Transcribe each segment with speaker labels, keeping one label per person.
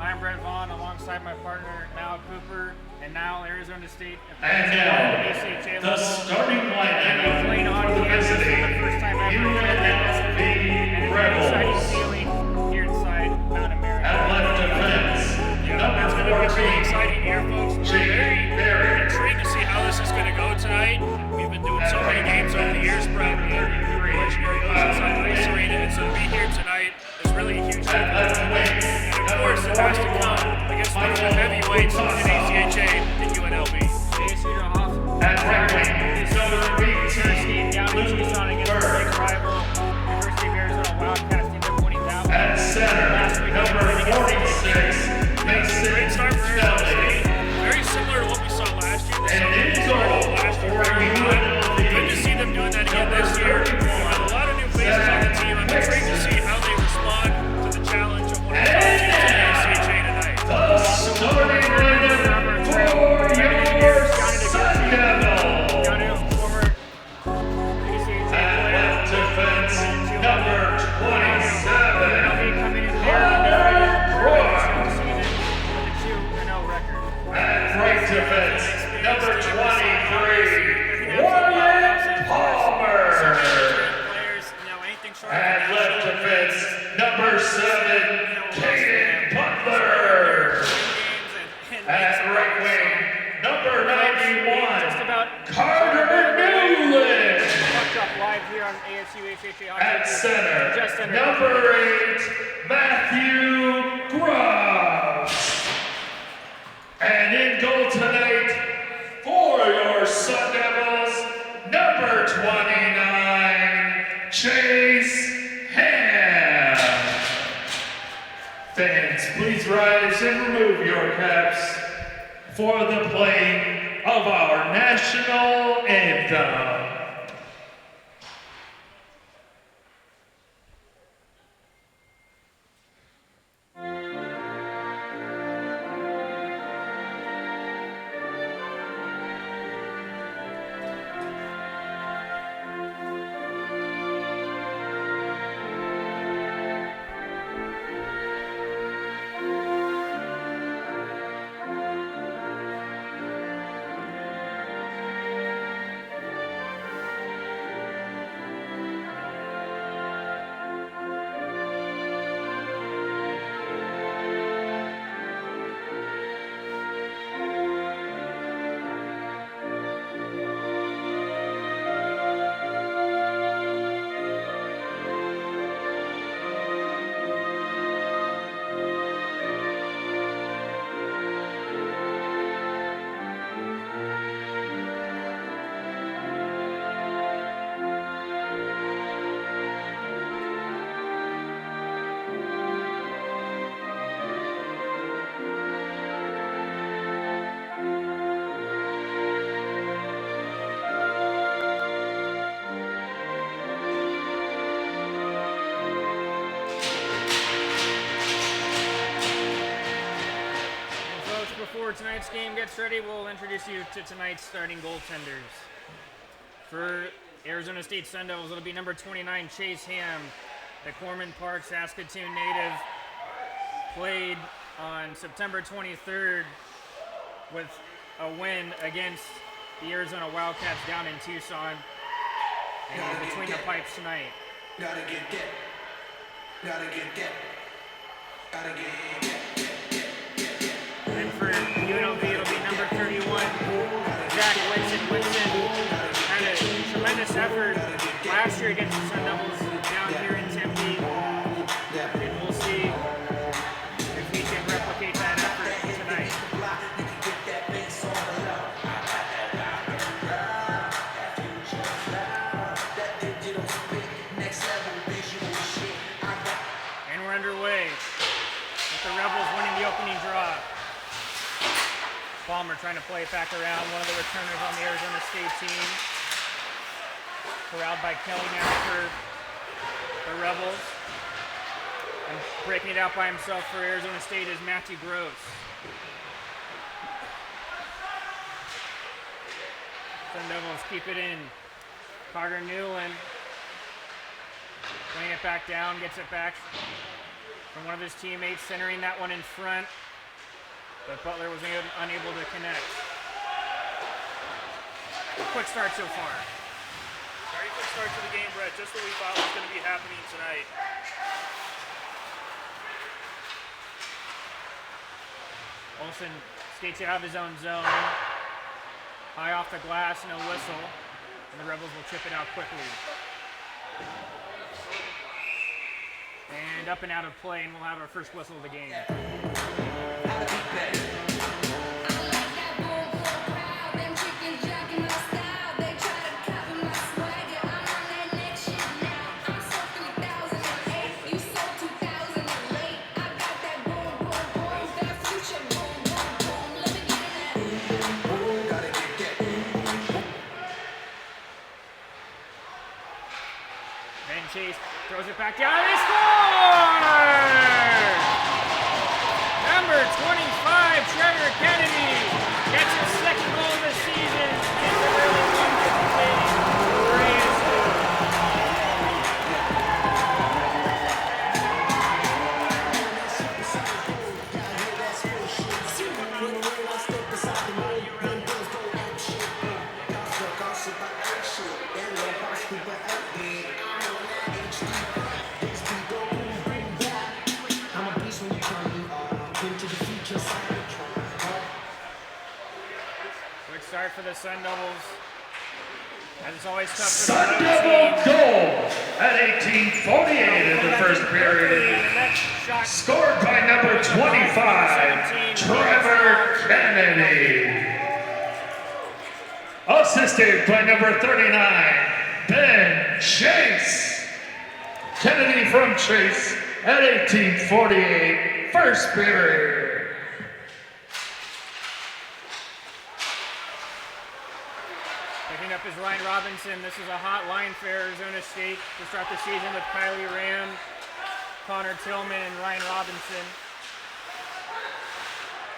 Speaker 1: I'm Brett Vaughn alongside my partner, Mal Cooper, and now Arizona State.
Speaker 2: And now, the starting lineup for the visiting UNLV Rebels.
Speaker 1: Here inside Mount America.
Speaker 2: At left defense, number 14,
Speaker 3: exciting here, folks. We're very intrigued to see how this is going to go tonight. We've been doing so many games over the years, Brett. Legendary Oceans on Race Arena, and so to be here tonight is really a huge
Speaker 2: at left wing,
Speaker 3: and of course, it has to come against one of the heavyweights in ACHA and UNLV.
Speaker 1: ASU ACHA.
Speaker 2: At right wing, number 18,
Speaker 1: down in Tucson against the big rival, University of Arizona Wildcats.
Speaker 2: at center, number 46,
Speaker 3: Great start for Arizona State. Very similar to what we saw last year.
Speaker 2: and in goal for UNLV.
Speaker 3: Good to see them doing that again this year. A lot of new faces on the team. I'm intrigued to see how they respond to the challenge of one of the top teams in the ACHA tonight.
Speaker 2: The starting lineup for your Sun Devils. At left defense, number 27, at right defense, number 23, Wyatt Palmer. At left defense, number 7, Caden Butler. At right wing, number 91, Carter Newland.
Speaker 1: Live here on ASU ACHA.
Speaker 2: At center, number 8, Matthew Gross. And in goal tonight for your Sun Devils, number 29, Chase Ham. Fans, please rise and remove your caps for the playing of our national anthem.
Speaker 1: Before tonight's game gets ready, we'll introduce you to tonight's starting goaltenders. For Arizona State Sun Devils, it'll be number 29, Chase Ham, the Corman Park, Saskatoon native. Played on September 23rd with a win against the Arizona Wildcats down in Tucson. And he's between the pipes tonight.
Speaker 4: Gotta get that. Gotta get that. Gotta get that.
Speaker 1: And for UNLV, it'll be number 31, Zach Whitson. Had a tremendous effort last year against the Sun Devils down here in Tempe. And we'll see if he can replicate that effort tonight. And we're underway with the Rebels winning the opening draw. Palmer trying to play it back around, one of the returners on the Arizona State team. Corralled by Kelly now for the Rebels. And breaking it out by himself for Arizona State is Matthew Gross. Sun Devils keep it in. Carter Newland playing it back down, gets it back from one of his teammates, centering that one in front, but Butler was unable to connect. Quick start so far.
Speaker 3: Very quick start to the game, Brett. Just what we thought was going to be happening tonight.
Speaker 1: Olsen skates it out of his own zone. High off the glass, no whistle. And the Rebels will chip it out quickly. And up and out of play, and we'll have our first whistle of the game. Chase throws it back down and they score! Number 25, Trevor Kennedy, gets his second goal of the season. It's a really wonderful thing for ASU. Start for the Sun Devils. As it's always tough for
Speaker 2: Sun Devil goal at 18:48 in the first period. Scored by number 25, Trevor Kennedy. Assisted by number 39, Ben Chase. Kennedy from Chase at 18:48, first period.
Speaker 1: Picking up is Ryan Robinson. This is a hot line for Arizona State to start the season with Kylie Ram, Connor Tillman, and Ryan Robinson.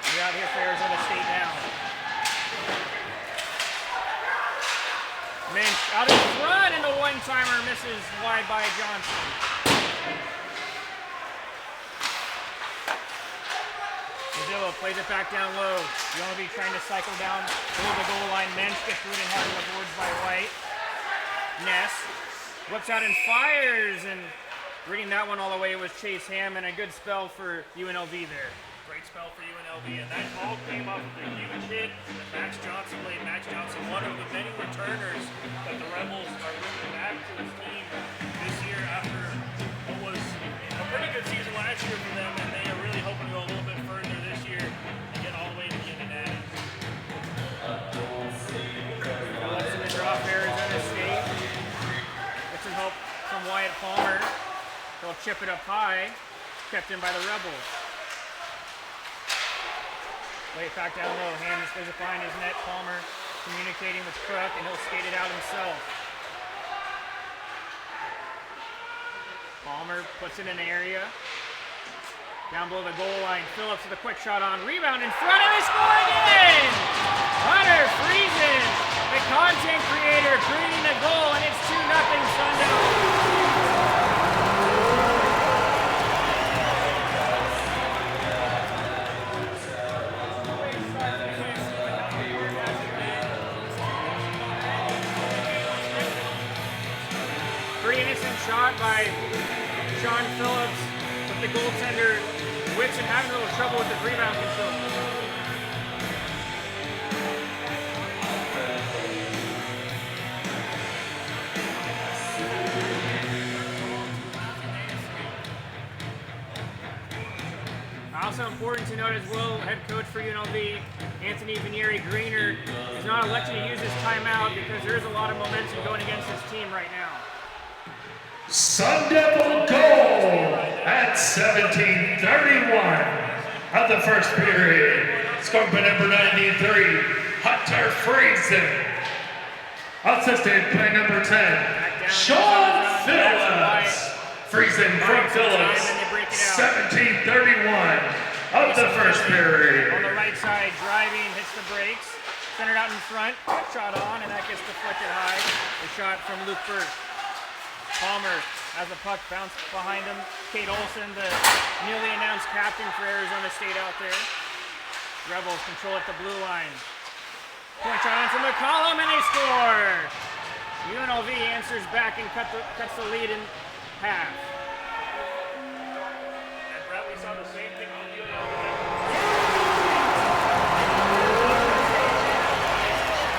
Speaker 1: We're out here for Arizona State now. Minch out in front, and the one-timer misses wide by Johnson. Mazilla plays it back down low. UNLV trying to cycle down below the goal line. Mensch gets through it and has the boards by White. Ness whips out and fires, and reading that one all the way was Chase Ham, and a good spell for UNLV there.
Speaker 3: Great spell for UNLV, and that all came off of a huge hit that Max Johnson played. Max Johnson, one of the many returners that the Rebels are bringing back to this team this year after what was a pretty good season last year for them, and they are really hoping to go a little bit further this year and get all the way to the end of that.
Speaker 1: Phillips in the drop, Arizona State. Get some help from Wyatt Palmer. They'll chip it up high. Kept in by the Rebels. Lay it back down low. Hammond goes behind his net. Palmer communicating with Crook, and he'll skate it out himself. Palmer puts it in an area. Down below the goal line. Phillips with a quick shot on. Rebound in front, and they score again! Hunter Friesen, the content creator, creating the goal, and it's 2-0 Sun Devils. Pretty innocent shot by Sean Phillips, but the goaltender Whitson having a little trouble with the rebound control. Also important to note as well, head coach for UNLV, Anthony Vinieri-Greener, is not elected to use his timeout because there is a lot of momentum going against his team right now.
Speaker 2: Sun Devil goal at 17:31 of the first period. Scored by number 93, Hunter Friesen. Assisted by number 10, Sean Phillips. Friesen from Phillips. 17:31 of the first period.
Speaker 1: On the right side, driving, hits the brakes. Centered out in front, shot on, and that gets deflected high. The shot from Luke Burke. Palmer has the puck bounced behind him. Kate Olson, the newly announced captain for Arizona State out there. Rebels control at the blue line. Point shot onto McCollum and they score! UNLV answers back and cuts the lead in half.
Speaker 3: And Brett, we saw the same thing on UNLV.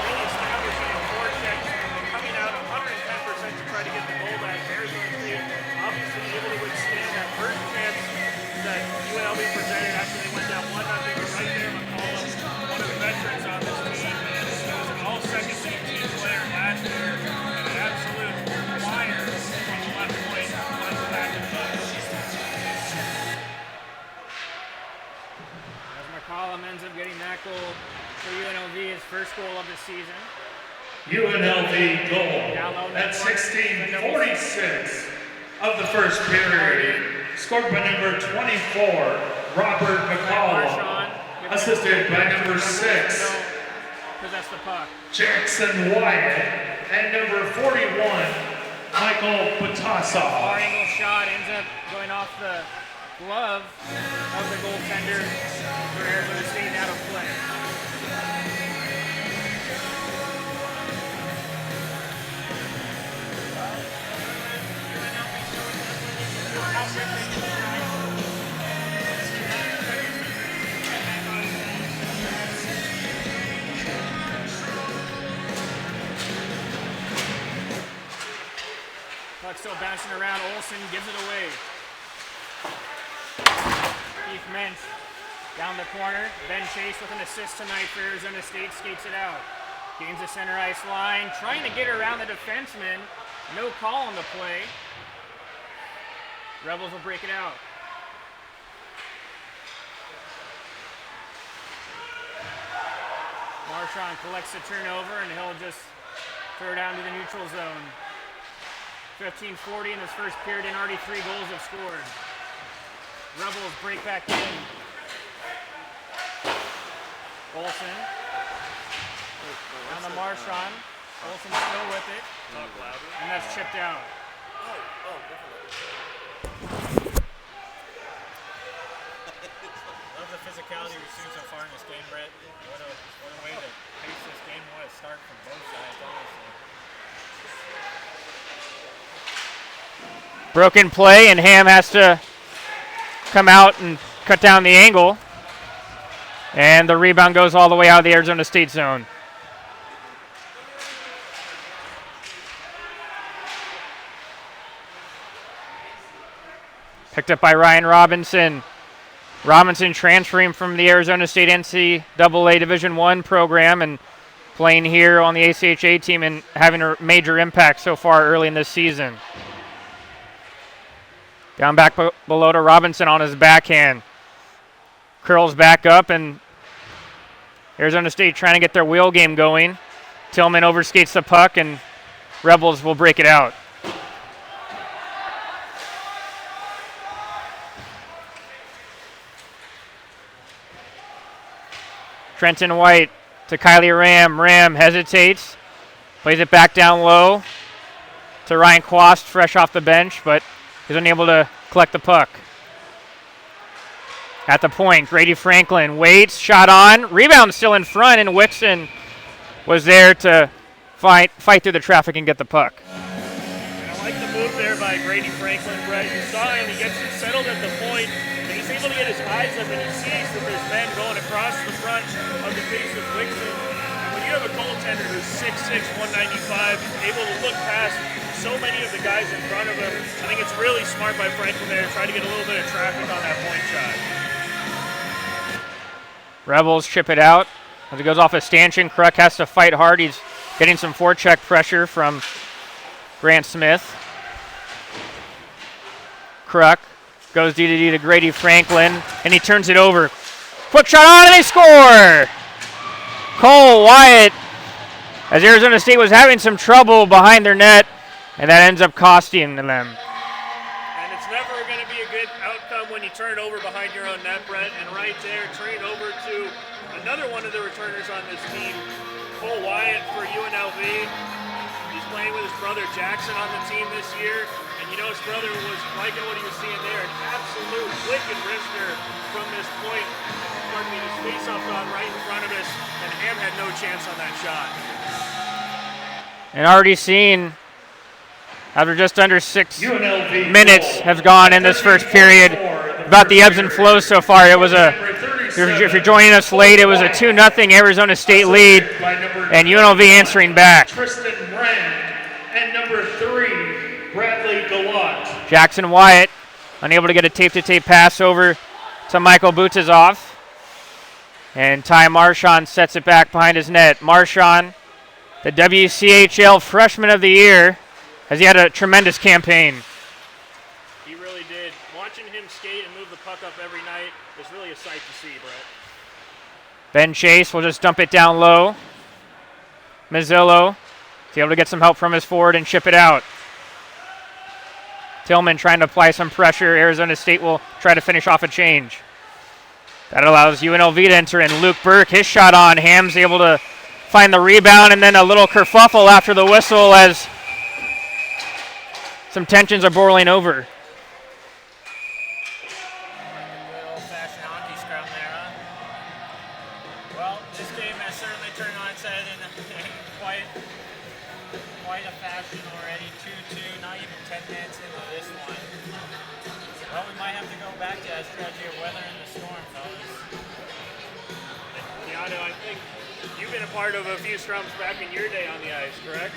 Speaker 3: Really establishing a forecheck and coming out 110% to try to get the goal back. Arizona State obviously able to withstand that first chance that UNLV presented after they went down 1-0. Right there, McCollum, one of the veterans on this team. He was an all-second team player last year. And an absolute flyer from the left point on the back of the net.
Speaker 1: As McCollum ends up getting that goal for UNLV, his first goal of the season.
Speaker 2: UNLV goal at 16:46 of the first period. Scored by number 24, Robert McCollum. Assisted by number 6,
Speaker 1: Possess the puck.
Speaker 2: Jackson Wyatt. And number 41, Michael Batasov.
Speaker 1: Far angle shot ends up going off the glove of the goaltender for Arizona State out of play. Puck still bouncing around. Olsen gives it away. Keith Mentz down the corner. Ben Chase with an assist tonight for Arizona State. Skates it out. Gains the center ice line. Trying to get around the defenseman. No call on the play. Rebels will break it out. Marchand collects the turnover and he'll just throw it down to the neutral zone. 15:40 in this first period and already 3 goals have scored. Rebels break back in. Olsen. Down to Marchand. Olsen still with it. And that's chipped out.
Speaker 5: Love the physicality we've seen so far in this game, Brett. What a way to pace this game. What a start from both sides, honestly.
Speaker 1: Broken play, and Ham has to come out and cut down the angle. And the rebound goes all the way out of the Arizona State zone. Picked up by Ryan Robinson. Robinson transferring from the Arizona State NCAA Division I program and playing here on the ACHA team and having a major impact so far early in this season. Down back below to Robinson on his backhand. Curls back up, and Arizona State trying to get their wheel game going. Tillman overskates the puck, and Rebels will break it out. Trenton White to Kylie Ram. Ram hesitates, plays it back down low to Ryan Quast, fresh off the bench, but he's unable to collect the puck. At the point, Grady Franklin waits, shot on, rebound still in front, and Wixon was there to fight through the traffic and get the puck.
Speaker 3: And I like the move there by Grady Franklin, Brett. You saw him, he gets it settled at the point, and he's able to get his eyes up, and he sees that there's men going across the front of the face of Wixon. When you have a goaltender who's 6'6", 195, able to look past so many of the guys in front of him, I think it's really smart by Franklin there to try to get a little bit of traffic on that point shot.
Speaker 1: Rebels chip it out. As it goes off a stanchion, Kruk has to fight hard. He's getting some forecheck pressure from Grant Smith. Kruk goes D to Grady Franklin, and he turns it over. Quick shot on, and they score! Cole Wyatt, as Arizona State was having some trouble behind their net, and that ends up costing them.
Speaker 3: And it's never going to be a good outcome when you turn it over behind your own net, Brett. And right there, turn it over to another one of the returners on this team, Cole Wyatt for UNLV. He's playing with his brother Jackson on the team this year, and you know his brother was liking what he was seeing there. An absolute wicked wrister from this point. Pardon me, his face-off gone right in front of us, and Ham had no chance on that shot.
Speaker 1: And already seen, after just under 6
Speaker 2: UNLV
Speaker 1: minutes have gone in this first period, about the ebbs and flows so far. It was if you're joining us late, it was a 2-0 Arizona State lead, and UNLV answering back.
Speaker 2: Tristan Rand and number 3, Bradley Gallant.
Speaker 1: Jackson Wyatt unable to get a tape-to-tape pass over to Michael Butazov. And Ty Marchand sets it back behind his net. Marchand, the WCHL Freshman of the Year, has he had a tremendous campaign.
Speaker 3: He really did. Watching him skate and move the puck up every night is really a sight to see, Brett.
Speaker 1: Ben Chase will just dump it down low. Mazzillo is able to get some help from his forward and ship it out. Tillman trying to apply some pressure. Arizona State will try to finish off a change. That allows UNLV to enter in. Luke Burke, his shot on. Ham's able to find the rebound, and then a little kerfuffle after the whistle as some tensions are boiling over.
Speaker 5: Good old-fashioned hockey scrum there, huh? Well, this game has certainly turned on its head in quite a fashion already. 2-2, not even 10 minutes into this one. Well, we might have to go back to that strategy of weathering the storm, fellas.
Speaker 3: Keanu, I think you've been a part of a few scrums back in your day on the ice, correct?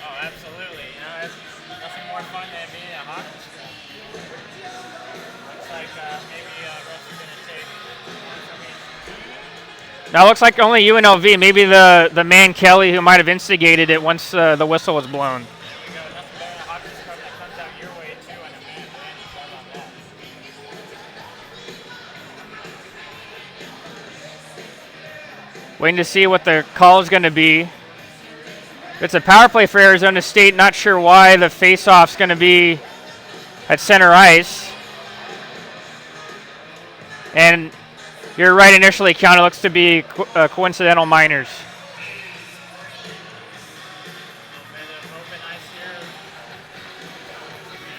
Speaker 5: Oh, absolutely. You know, it's nothing more fun than being a hockey scrum. Looks like maybe Russ is going to take one from each.
Speaker 1: Now it looks like only UNLV, maybe the man Kelly who might have instigated it once the whistle was blown.
Speaker 5: There we go. Nothing better than a hockey scrum that comes out your way, too, and a man-to-man. How about that?
Speaker 1: Waiting to see what the call is going to be. It's a power play for Arizona State. Not sure why the face-off's going to be at center ice. And you're right initially, Keanu. Looks to be coincidental minors.
Speaker 5: Bit of open ice here.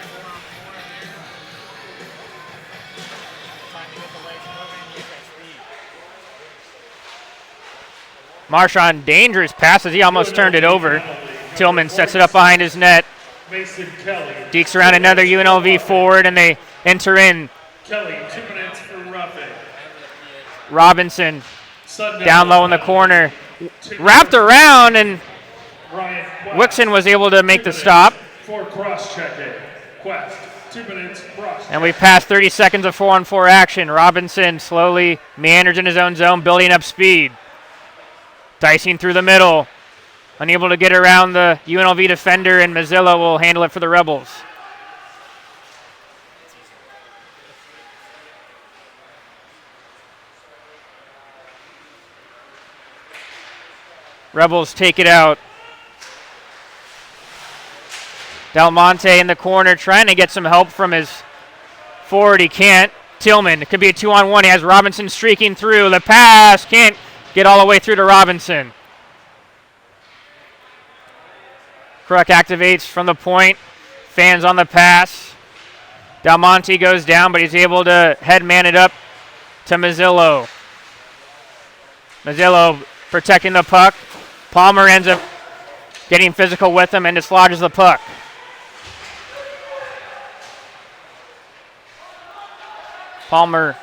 Speaker 5: 4-on-4 here. Time to get the legs moving and use that speed.
Speaker 1: Marchand, dangerous passes. He almost turned it over. Tillman sets it up behind his net.
Speaker 2: Mason Kelly.
Speaker 1: Dekes around another UNLV forward, and they enter in.
Speaker 2: Kelly, 2 minutes for roughing.
Speaker 1: Robinson
Speaker 2: Sundown
Speaker 1: down low in the corner. Wrapped around, and
Speaker 2: Ryan
Speaker 1: Wixon was able to make the stop.
Speaker 2: for cross-checking. Quest, 2 minutes cross.
Speaker 1: And we passed 30 seconds of 4-on-4 action. Robinson slowly meanders in his own zone, building up speed. Dicing through the middle. Unable to get around the UNLV defender, and Mazzillo will handle it for the Rebels. Rebels take it out. Del Monte in the corner trying to get some help from his forward. He can't. Tillman, it could be a 2-on-1. He has Robinson streaking through. The pass can't get all the way through to Robinson. Kruk activates from the point. Fans on the pass. Del Monte goes down, but he's able to head man it up to Mazzillo. Mazzillo protecting the puck. Palmer ends up getting physical with him and dislodges the puck. Palmer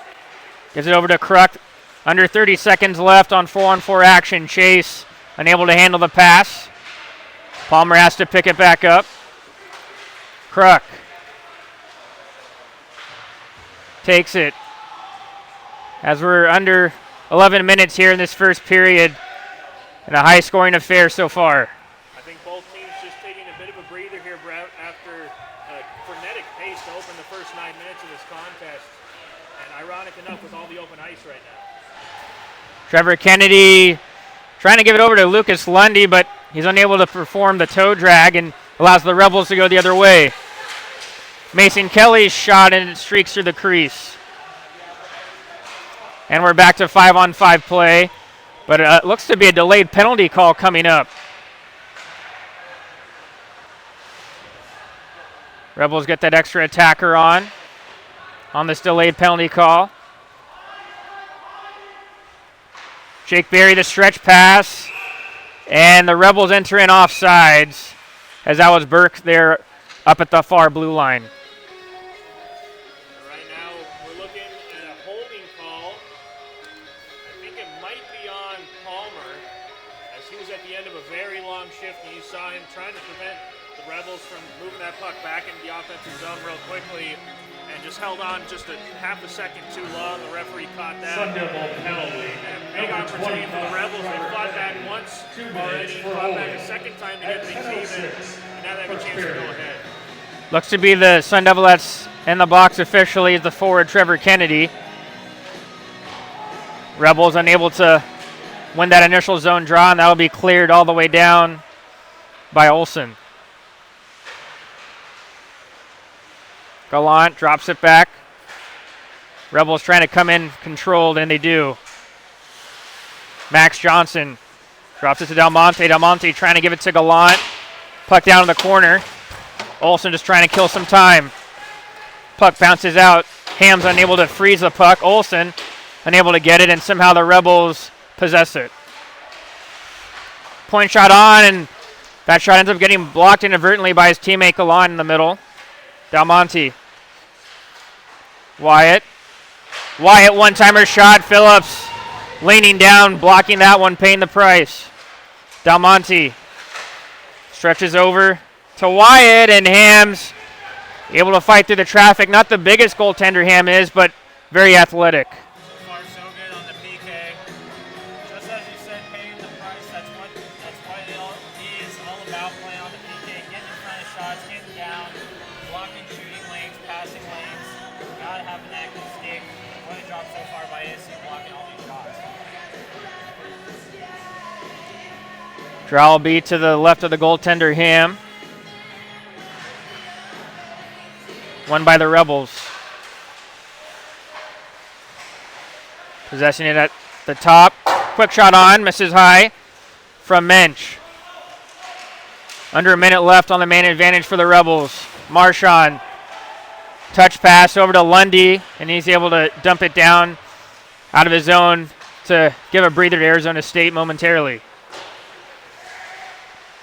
Speaker 1: gives it over to Kruk. Under 30 seconds left on 4-on-4 action. Chase unable to handle the pass. Palmer has to pick it back up. Kruk takes it. As we're under 11 minutes here in this first period, and a high-scoring affair so far.
Speaker 3: I think both teams just taking a bit of a breather here, Brett, after a frenetic pace to open the first 9 minutes of this contest. And ironic enough with all the open ice right now.
Speaker 1: Trevor Kennedy trying to give it over to Lucas Lundy, but he's unable to perform the toe drag and allows the Rebels to go the other way. Mason Kelly's shot, and it streaks through the crease. And we're back to 5-on-5 play, but it looks to be a delayed penalty call coming up. Rebels get that extra attacker on this delayed penalty call. Jake Berry, the stretch pass, and the Rebels enter in offsides, as that was Burke there up at the far blue line.
Speaker 3: Right now, we're looking at a holding call. I think it might be on Palmer, as he was at the end of a very long shift, and you saw him trying to prevent the Rebels from moving that puck back into the offensive zone real quickly, and just held on just a half a second too long. The referee caught that.
Speaker 2: Sun Devil penalty.
Speaker 3: And a big opportunity for the Rebels. They fought back once already, fought back a second time to get things even, and now they have a chance to go ahead.
Speaker 1: Looks to be the Sun Devil that's in the box officially is the forward Trevor Kennedy. Rebels unable to win that initial zone draw, and that will be cleared all the way down by Olsen. Gallant drops it back. Rebels trying to come in controlled, and they do. Max Johnson drops it to Del Monte. Del Monte trying to give it to Gallant. Puck down in the corner. Olsen just trying to kill some time. Puck bounces out. Ham's unable to freeze the puck. Olsen unable to get it, and somehow the Rebels possess it. Point shot on, and that shot ends up getting blocked inadvertently by his teammate Gallant in the middle. Del Monte. Wyatt, one-timer shot. Phillips leaning down, blocking that one, paying the price. Del Monte stretches over to Wyatt, and Ham's able to fight through the traffic. Not the biggest goaltender Ham is, but very athletic.
Speaker 5: So far, so good on the PK. Just as you said, paying the price. That's what he is all about, playing on the PK, getting in front of shots, getting down, blocking shooting lanes, passing lanes. Gotta have an active stick. What a job so far by ASU blocking all these shots.
Speaker 1: Draw will be to the left of the goaltender Ham. Won by the Rebels. Possessing it at the top. Quick shot on, misses high from Mensch. Under a minute left on the man advantage for the Rebels. Marchand. Touch pass over to Lundy, and he's able to dump it down out of his zone to give a breather to Arizona State momentarily.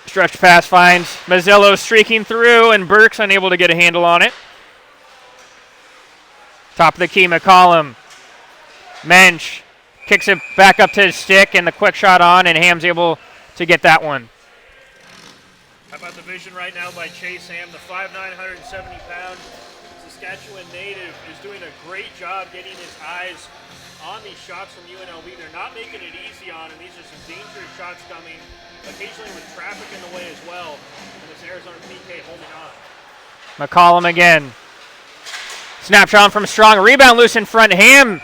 Speaker 1: Stretch pass finds Mazzillo streaking through, and Burke's unable to get a handle on it. Top of the key, McCollum. Mensch kicks it back up to his stick, and the quick shot on, and Ham's able to get that one.
Speaker 3: How about the vision right now by Chase Ham, the 5'9", 170-pound Saskatchewan native is doing a great job getting his eyes on these shots from UNLV. They're not making it easy on him. These are some dangerous shots coming, occasionally with traffic in the way as well. And this Arizona PK holding on.
Speaker 1: McCollum again. Snapshot from Strong. Rebound loose in front. Ham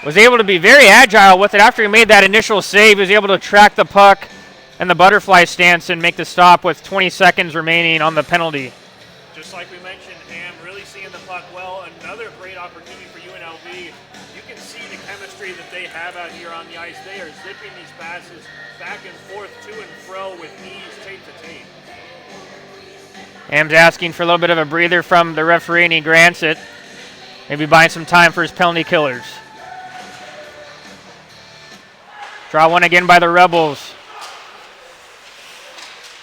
Speaker 1: was able to be very agile with it. After he made that initial save, he was able to track the puck and the butterfly stance and make the stop with 20 seconds remaining on the penalty.
Speaker 3: Just like we mentioned, Ham really seeing the puck well. Another great opportunity for UNLV. You can see the chemistry that they have out here on the ice. They are zipping these passes back and forth, to and fro with ease, tape to tape.
Speaker 1: Ham's asking for a little bit of a breather from the referee, and he grants it. Maybe buying some time for his penalty killers. Draw one again by the Rebels.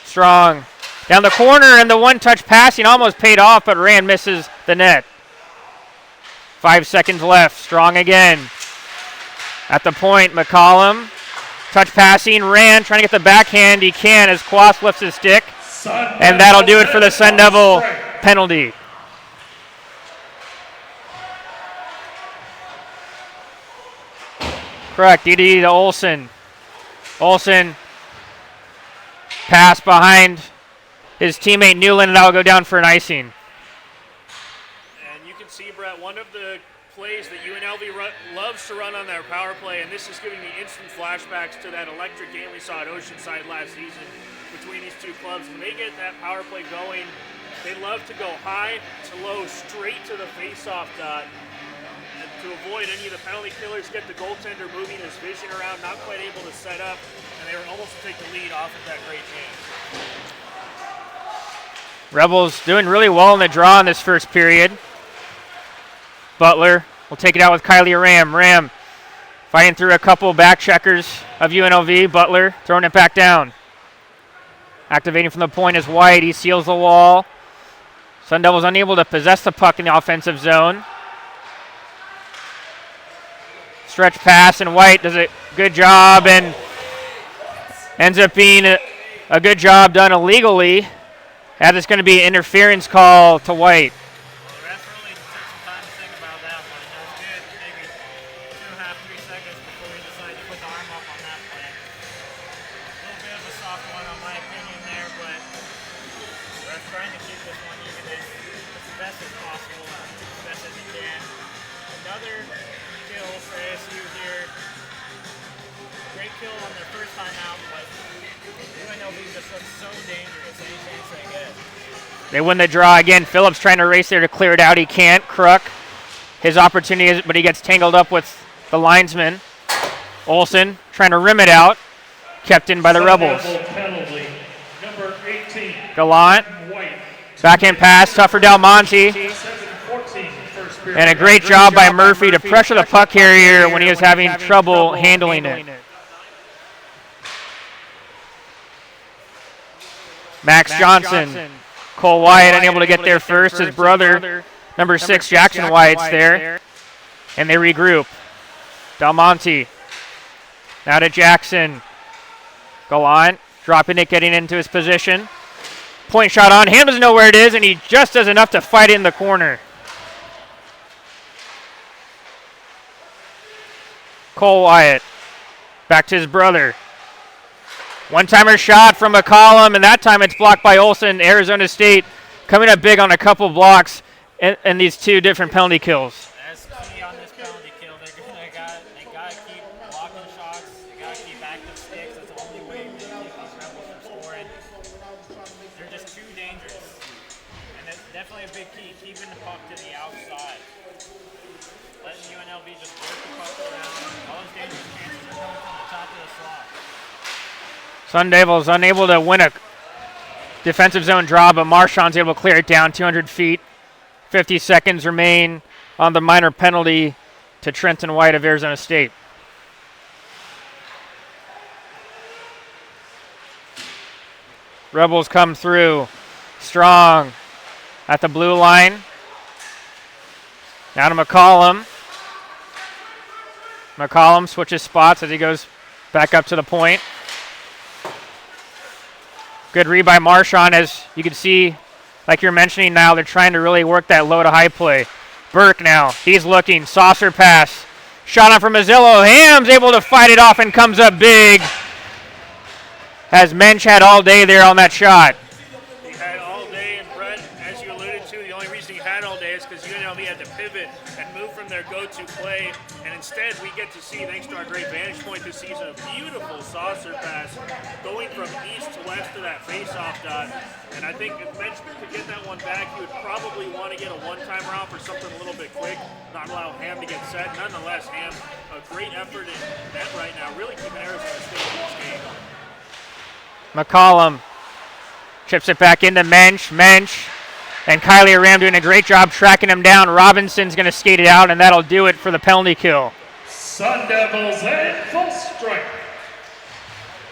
Speaker 1: Strong down the corner, and the one-touch passing almost paid off, but Rand misses the net. 5 seconds left. Strong again. At the point, McCollum. Touch passing, Rand trying to get the backhand. He can as Quas lifts his stick. And that'll do it for the Sun Devil penalty. Correct, DD to Olsen. Olsen pass behind his teammate Newland, and that'll go down for an icing.
Speaker 3: And you can see, Brett, one of the plays that UNLV loves to run on their power play, and this is giving me instant flashbacks to that electric game we saw at Oceanside last season between these two clubs. When they get that power play going, they love to go high to low, straight to the face-off dot. And to avoid any of the penalty killers, get the goaltender moving his vision around, not quite able to set up, and they were almost to take the lead off of that great chance.
Speaker 1: Rebels doing really well in the draw in this first period. Butler will take it out with Kylie Ram. Ram fighting through a couple back checkers of UNLV. Butler throwing it back down. Activating from the point is White. He seals the wall. Sun Devils unable to possess the puck in the offensive zone. Stretch pass, and White does a good job and ends up being a good job done illegally. And it's going to be an interference call to White.
Speaker 5: Well, the ref really took some time to think about that one. That was good, maybe 2.5, 3 seconds before he decided to put the arm up on that play. A little bit of a soft one on my opinion there, but the ref's trying to keep this one even as best as possible, as best as he can. Another kill for ASU here. Great kill on their first time out, but UNLV just looks so dangerous any chance they get.
Speaker 1: They win the draw again. Phillips trying to race there to clear it out. He can't. Crook, his opportunity is, but he gets tangled up with the linesman. Olsen trying to rim it out. Kept in by the Rebels.
Speaker 2: Penalty, number 18.
Speaker 1: Gallant.
Speaker 2: White.
Speaker 1: Backhand pass, tough for Del Monte.
Speaker 2: 7-14, first period.
Speaker 1: And a great job by Murphy to pressure the puck carrier when he was having trouble handling it. Max Johnson. Cole Wyatt unable to get there first. His brother, number 6, Jackson Wyatt's there. And they regroup. Del Monte. Now to Jackson. Gallant. Dropping it, getting into his position. Point shot on him, doesn't know where it is, and he just does enough to fight it in the corner. Cole Wyatt. Back to his brother. One-timer shot from McCollum, and that time it's blocked by Olsen. Arizona State coming up big on a couple blocks in these two different penalty kills.
Speaker 5: That's key on this penalty kill. They gotta keep blocking shots. They gotta keep active sticks. That's the only way to keep these Rebels from scoring. They're just too dangerous, and it's definitely a big key. Keeping the puck to the outside, letting UNLV just work the puck around. All those dangerous chances are coming from the top of the slot.
Speaker 1: Sun Devils unable to win a defensive zone draw, but Marchand's able to clear it down 200 feet. 50 seconds remain on the minor penalty to Trenton White of Arizona State. Rebels come through strong at the blue line. Now to McCollum. McCollum switches spots as he goes back up to the point. Good read by Marchand. As you can see, like you're mentioning now, they're trying to really work that low to high play. Burke now, he's looking, saucer pass. Shot on from Mazzillo. Ham's able to fight it off and comes up big. Has Mensch had all day there on that shot.
Speaker 3: He had all day, and Brett, as you alluded to, the only reason he had all day is because UNLV had to pivot and move from their go-to play, and instead we get to see, thanks to our great vantage point this season, a beautiful saucer pass going from east to west to that face-off dot. And I think if Mensch could get that one back, he would probably want to get a one-timer off or something a little bit quick, not allow Ham to get set. Nonetheless, Ham, a great effort in net right now, really keeping Arizona State in this game.
Speaker 1: McCollum chips it back into Mensch. Mensch and Kylie Ram doing a great job tracking him down. Robinson's going to skate it out, and that'll do it for the penalty kill.
Speaker 2: Sun Devils in full strike.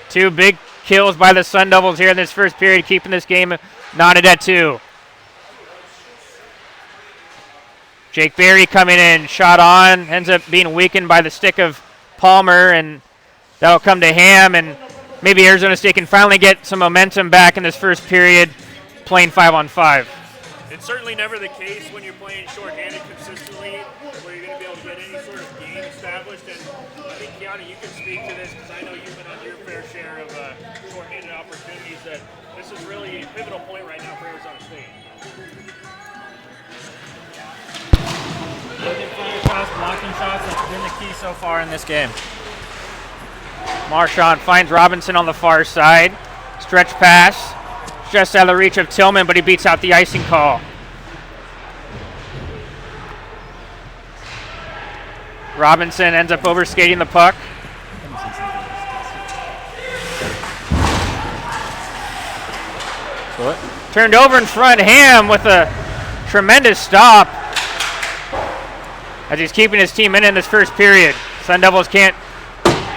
Speaker 1: Two big kills by the Sun Devils here in this first period, keeping this game knotted at 2. Jake Berry coming in, shot on, ends up being weakened by the stick of Palmer, and that'll come to Ham, and maybe Arizona State can finally get some momentum back in this first period, playing 5-on-5.
Speaker 3: It's certainly never the case when you're playing shorthanded consistently, where you're going to be able to get any sort of game established. And I think, Kiana, you can speak to this because I know you've been on your fair share of shorthanded opportunities, that this is really a pivotal point right now for Arizona State.
Speaker 5: Blocking shots, that's been the key so far in this game.
Speaker 1: Marchand finds Robinson on the far side. Stretch pass. Just out of the reach of Tillman, but he beats out the icing call. Robinson ends up overskating the puck.
Speaker 6: What?
Speaker 1: Turned over in front. Ham with a tremendous stop as he's keeping his team in this first period. Sun Devils can't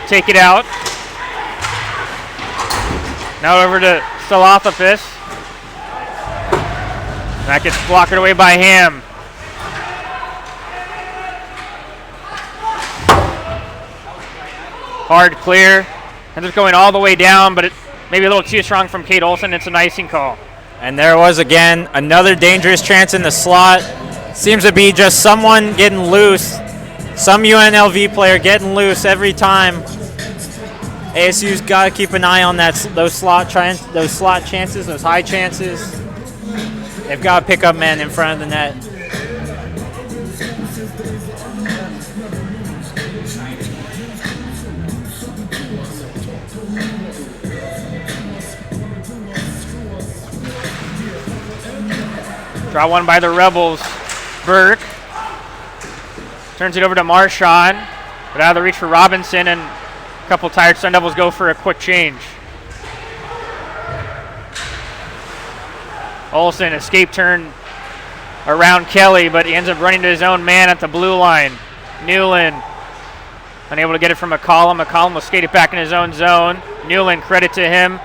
Speaker 1: take it out. Now over to Salathopoulos. That gets blocked away by Ham. Hard clear. Ends up going all the way down, but it maybe a little too strong from Kate Olsen. It's an icing call.
Speaker 6: And there was, again, another dangerous chance in the slot. Seems to be just someone getting loose. Some UNLV player getting loose every time. ASU's got to keep an eye on those slot chances, those high chances. They've got to pick up men in front of the net.
Speaker 1: Draw one by the Rebels. Burke turns it over to Marchand, but out of the reach for Robinson, and a couple tired Sun Devils go for a quick change. Olsen, escape turn around Kelly, but he ends up running to his own man at the blue line. Newland unable to get it from McCollum. McCollum will skate it back in his own zone. Newland, credit to him,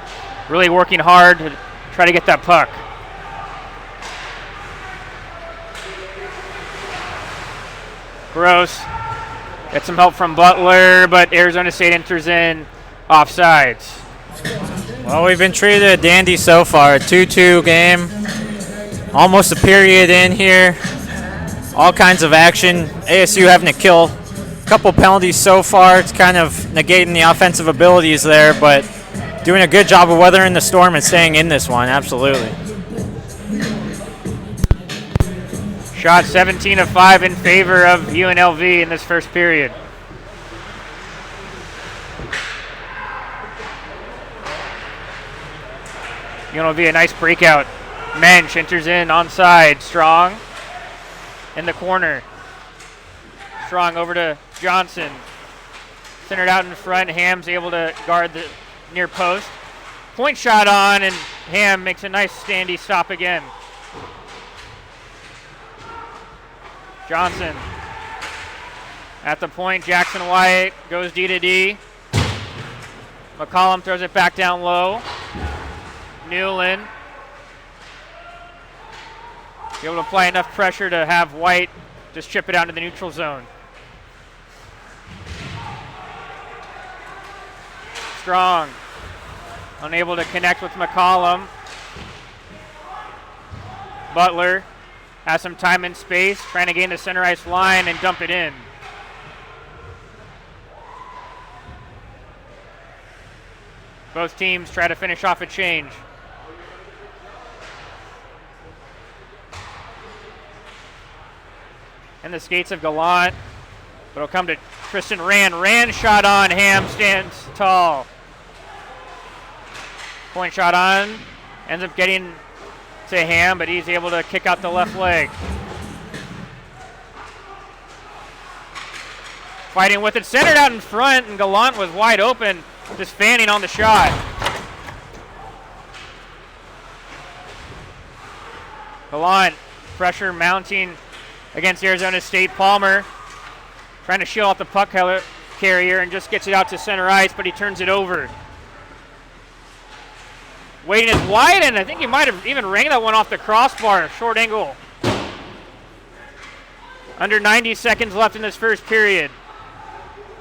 Speaker 1: really working hard to try to get that puck. Gross gets some help from Butler, but Arizona State enters in offsides.
Speaker 6: Well, we've been treated a dandy so far. A 2-2 game. Almost a period in here. All kinds of action. ASU having to kill a couple penalties so far. It's kind of negating the offensive abilities there, but doing a good job of weathering the storm and staying in this one, absolutely.
Speaker 1: Shot 17 of 5 in favor of UNLV in this first period. UNLV, a nice breakout. Mensch enters in onside. Strong in the corner. Strong over to Johnson. Centered out in front. Ham's able to guard the near post. Point shot on, and Ham makes a nice standy stop again. Johnson at the point. Jackson Wyatt goes D to D. McCollum throws it back down low. Newland able to apply enough pressure to have White just chip it out into the neutral zone. Strong unable to connect with McCollum. Butler has some time and space, trying to gain the center ice line and dump it in. Both teams try to finish off a change. And the skates of Gallant, but it'll come to Tristan Rand. Rand shot on, Ham stands tall. Point shot on, ends up getting to Ham, but he's able to kick out the left leg. Fighting with it, centered out in front, and Gallant was wide open, just fanning on the shot. Gallant, pressure mounting against Arizona State. Palmer trying to shield out the puck carrier and just gets it out to center ice, but he turns it over. Waiting is wide, and I think he might have even rang that one off the crossbar. Short angle. Under 90 seconds left in this first period.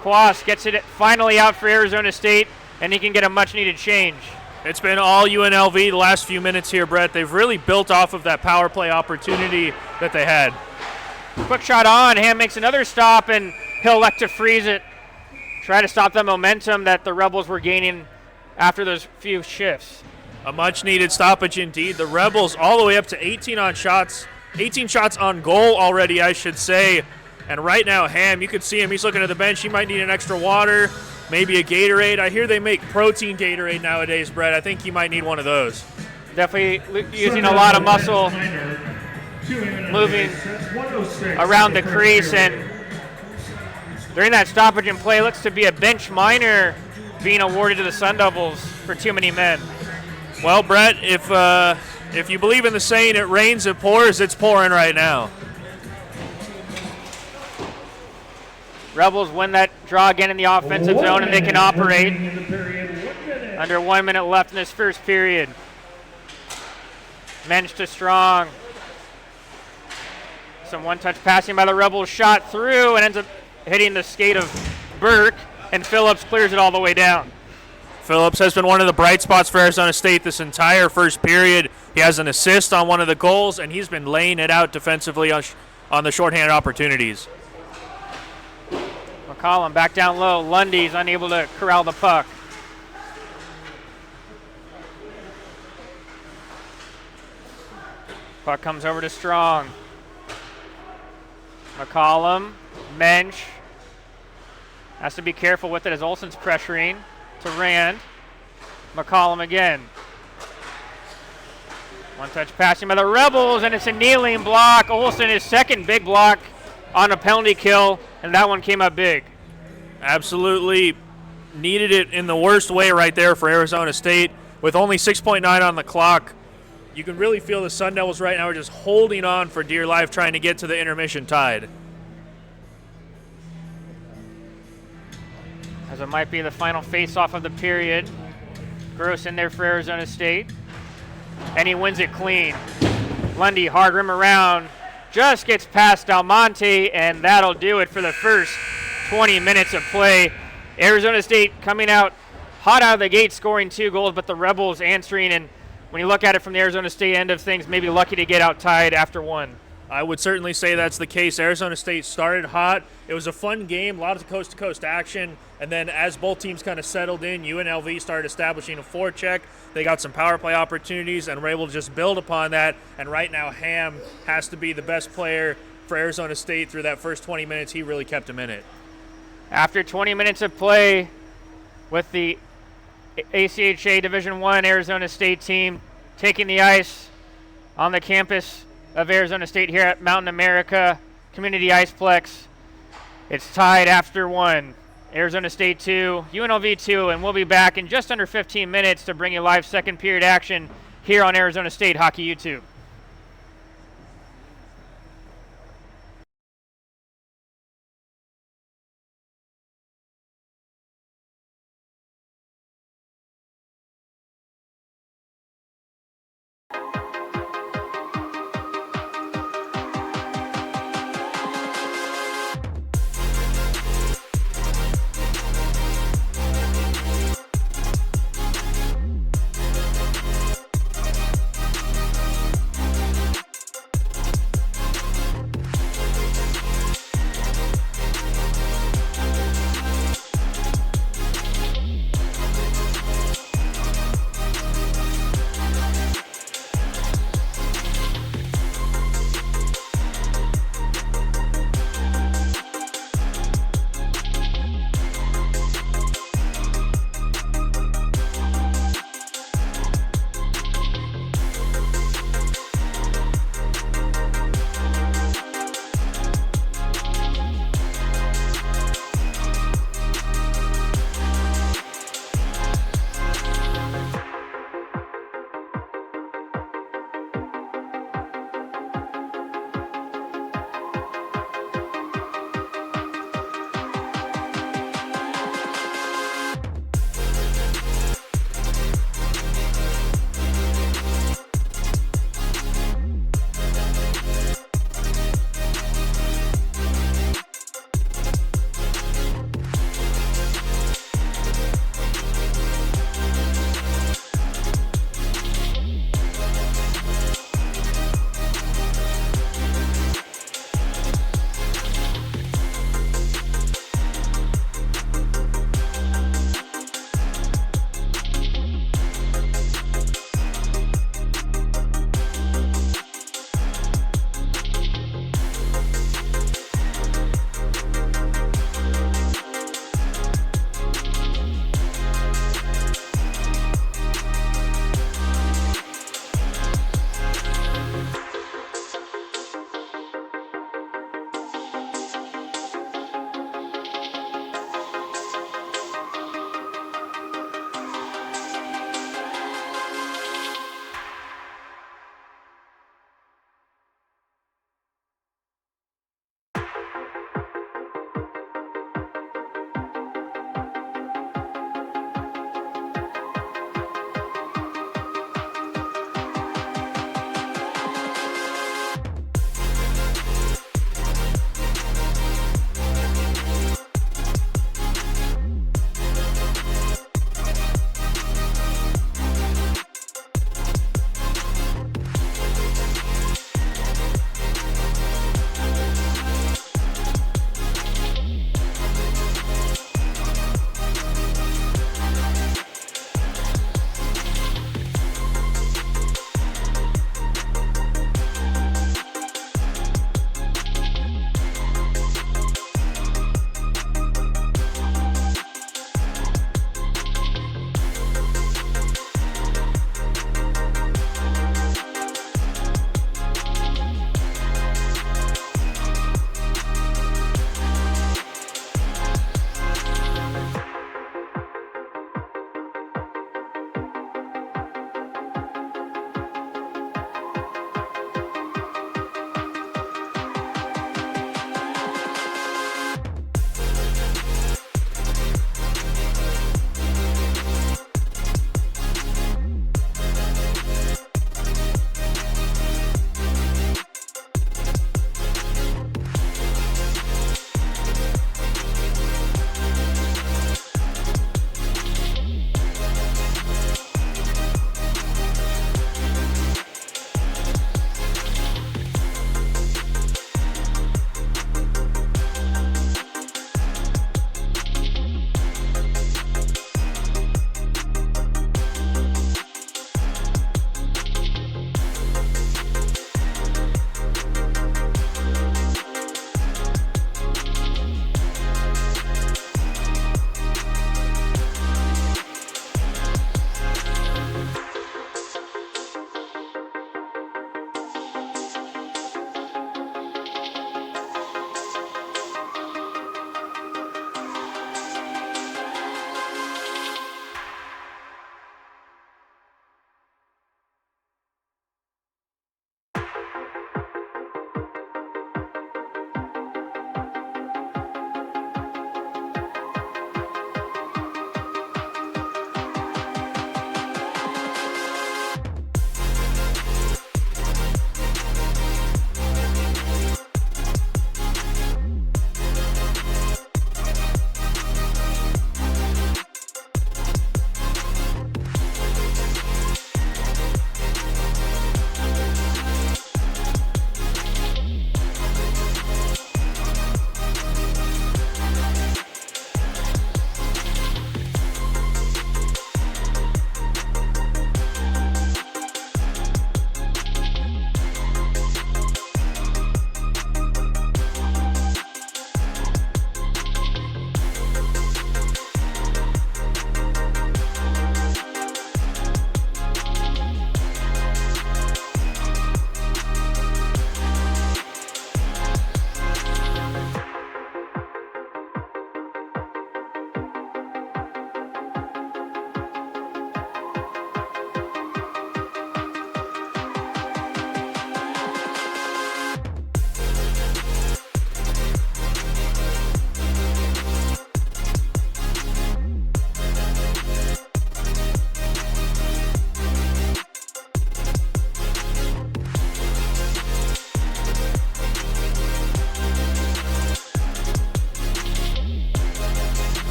Speaker 1: Quas gets it finally out for Arizona State, and he can get a much-needed change.
Speaker 3: It's been all UNLV the last few minutes here, Brett. They've really built off of that power play opportunity that they had.
Speaker 1: Quick shot on. Ham makes another stop, and he'll elect to freeze it. Try to stop the momentum that the Rebels were gaining after those few shifts.
Speaker 3: A much-needed stoppage indeed. The Rebels all the way up to 18 shots on goal already, I should say. And right now, Ham, you can see him. He's looking at the bench. He might need an extra water, maybe a Gatorade. I hear they make protein Gatorade nowadays, Brett. I think he might need one of those.
Speaker 1: Definitely using a lot of muscle, moving around the crease, and during that stoppage in play, looks to be a bench minor being awarded to the Sun Devils for too many men.
Speaker 3: Well, Brett, if if you believe in the saying, it rains, it pours, it's pouring right now.
Speaker 1: Rebels win that draw again in the offensive zone, and they can operate. Under 1 minute left in this first period. Mensch to Strong. Some one-touch passing by the Rebels, shot through and ends up hitting the skate of Burke, and Phillips clears it all the way down.
Speaker 3: Phillips has been one of the bright spots for Arizona State this entire first period. He has an assist on one of the goals, and he's been laying it out defensively on the shorthanded opportunities.
Speaker 1: McCollum back down low. Lundy's unable to corral the puck. Puck comes over to Strong. McCollum, Mensch. Has to be careful with it as Olsen's pressuring to Rand. McCollum again. One-touch passing by the Rebels, and it's a kneeling block. Olsen, his second big block on a penalty kill, and that one came up big.
Speaker 3: Absolutely needed it in the worst way right there for Arizona State. With only 6.9 on the clock, you can really feel the Sun Devils right now are just holding on for dear life, trying to get to the intermission tide.
Speaker 1: As it might be the final face-off of the period. Gross in there for Arizona State. And he wins it clean. Lundy, hard rim around, just gets past Almonte, and that'll do it for the first 20 minutes of play. Arizona State coming out hot out of the gate, scoring 2 goals, but the Rebels answering, and when you look at it from the Arizona State end of things, maybe lucky to get out tied after 1.
Speaker 3: I would certainly say that's the case. Arizona State started hot. It was a fun game, a lot of coast-to-coast action, and then as both teams kind of settled in, UNLV started establishing a forecheck. They got some power play opportunities and were able to just build upon that, and right now Ham has to be the best player for Arizona State through that first 20 minutes. He really kept them in it.
Speaker 1: After 20 minutes of play with the ACHA Division I Arizona State team taking the ice on the campus of Arizona State here at Mountain America Community Iceplex. It's tied after 1. Arizona State 2, UNLV 2, and we'll be back in just under 15 minutes to bring you live second period action here on Arizona State Hockey YouTube.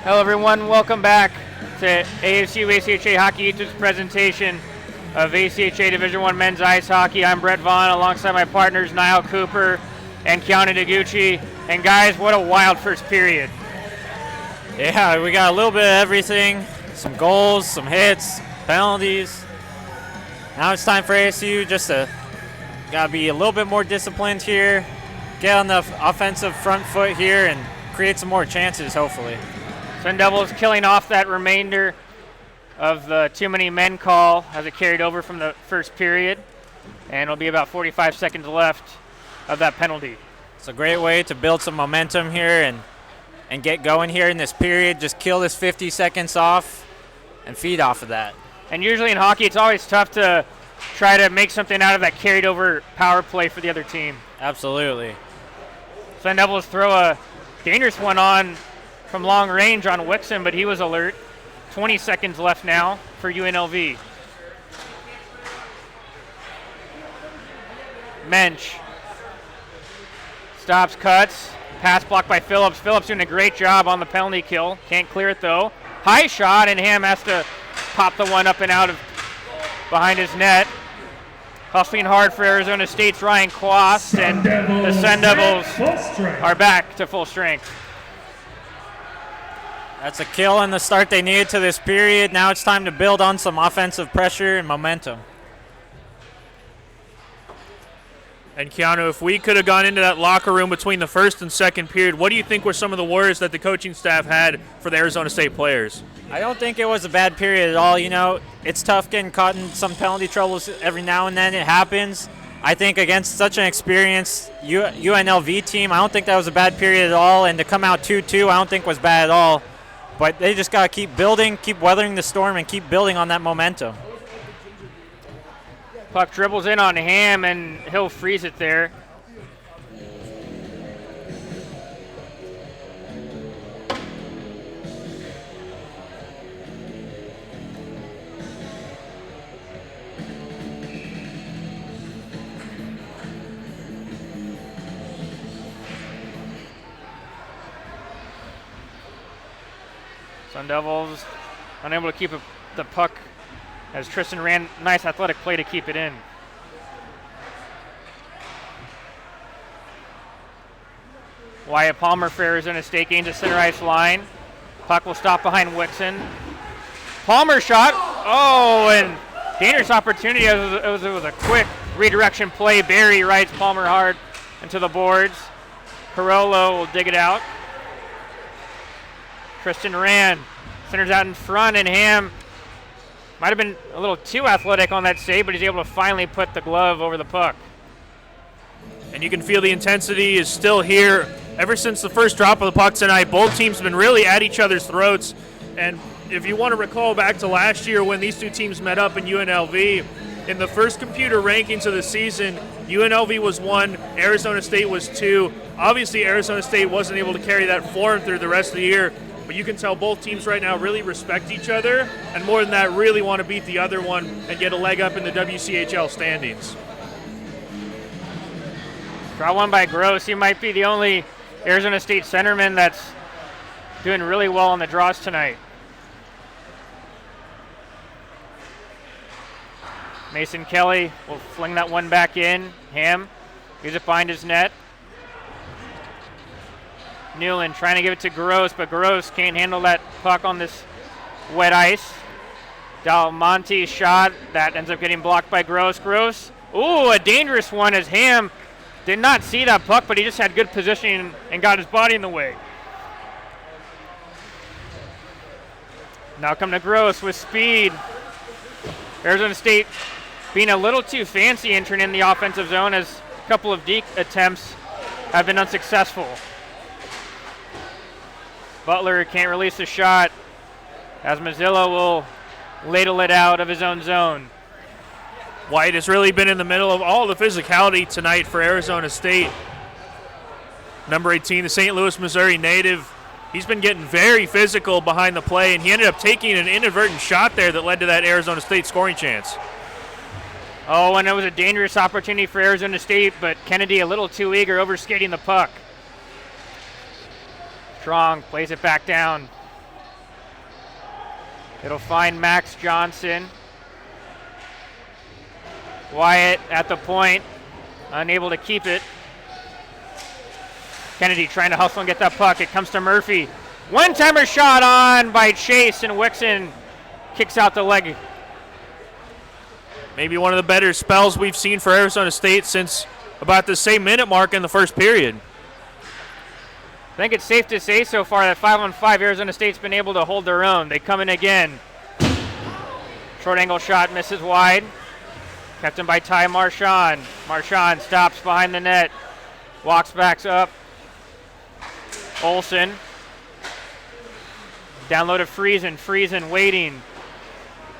Speaker 1: Hello everyone, welcome back to ASU ACHA Hockey YouTube's presentation of ACHA Division I Men's Ice Hockey. I'm Brett Vaughn alongside my partners Niall Cooper and Keanu Deguchi. And guys, what a wild first period.
Speaker 6: Yeah, we got a little bit of everything. Some goals, some hits, penalties. Now it's time for ASU just to gotta be a little bit more disciplined here, get on the offensive front foot here, and create some more chances, hopefully.
Speaker 1: Sun Devils killing off that remainder of the too many men call as it carried over from the first period. And it'll be about 45 seconds left of that penalty.
Speaker 6: It's a great way to build some momentum here and get going here in this period. Just kill this 50 seconds off and feed off of that.
Speaker 1: And usually in hockey, it's always tough to try to make something out of that carried over power play for the other team.
Speaker 6: Absolutely.
Speaker 1: Sun Devils throw a dangerous one on from long range on Wixon, but he was alert. 20 seconds left now for UNLV. Mensch stops, cuts, pass blocked by Phillips. Phillips doing a great job on the penalty kill. Can't clear it though. High shot, and Ham has to pop the one up and out of behind his net. Hustling hard for Arizona State's Ryan Quast, and the Sun Devils are back to full strength.
Speaker 6: That's a kill and the start they needed to this period. Now it's time to build on some offensive pressure and momentum.
Speaker 3: And Keanu, if we could have gone into that locker room between the first and second period, what do you think were some of the words that the coaching staff had for the Arizona State players?
Speaker 6: I don't think it was a bad period at all. You know, it's tough getting caught in some penalty troubles every now and then. It happens. I think against such an experienced UNLV team, I don't think that was a bad period at all. And to come out 2-2, I don't think was bad at all. But they just got to keep building, keep weathering the storm, and keep building on that momentum.
Speaker 1: Puck dribbles in on Ham, and he'll freeze it there. Sun Devils unable to keep the puck as Tristan ran nice athletic play to keep it in. Wyatt Palmer for Arizona State gains a center ice line. Puck will stop behind Wixon. Palmer shot. Oh, and dangerous opportunity. It was a quick redirection play. Barry rides Palmer hard into the boards. Carollo will dig it out. Tristan ran, centers out in front, and Ham might have been a little too athletic on that save, but he's able to finally put the glove over the puck.
Speaker 3: And you can feel the intensity is still here. Ever since the first drop of the puck tonight, both teams have been really at each other's throats. And if you want to recall back to last year when these two teams met up in UNLV, in the first computer rankings of the season, UNLV was 1, Arizona State was 2. Obviously, Arizona State wasn't able to carry that form through the rest of the year. But you can tell both teams right now really respect each other, and more than that, really want to beat the other one and get a leg up in the WCHL standings.
Speaker 1: Draw one by Gross. He might be the only Arizona State centerman that's doing really well on the draws tonight. Mason Kelly will fling that one back in. Ham gives it behind his net. Newland trying to give it to Gross, but Gross can't handle that puck on this wet ice. Del Monte's shot, that ends up getting blocked by Gross. Gross, ooh, a dangerous one as Ham did not see that puck, but he just had good positioning and got his body in the way. Now come to Gross with speed. Arizona State being a little too fancy entering in the offensive zone as a couple of deke attempts have been unsuccessful. Butler can't release the shot as Mazzillo will ladle it out of his own zone.
Speaker 3: White has really been in the middle of all the physicality tonight for Arizona State. Number 18, the St. Louis, Missouri native. He's been getting very physical behind the play, and he ended up taking an inadvertent shot there that led to that Arizona State scoring chance.
Speaker 1: Oh, and it was a dangerous opportunity for Arizona State, but Kennedy a little too eager, overskating the puck. Strong plays it back down. It'll find Max Johnson. Wyatt at the point, unable to keep it. Kennedy trying to hustle and get that puck. It comes to Murphy. One-timer shot on by Chase, and Wixon kicks out the leg.
Speaker 3: Maybe one of the better spells we've seen for Arizona State since about the same minute mark in the first period.
Speaker 1: I think it's safe to say so far that 5-on-5 Arizona State's been able to hold their own. They come in again. Short angle shot misses wide. Kept in by Ty Marchand. Marchand stops behind the net. Walks back up. Olsen. Down low to Friesen. Friesen waiting.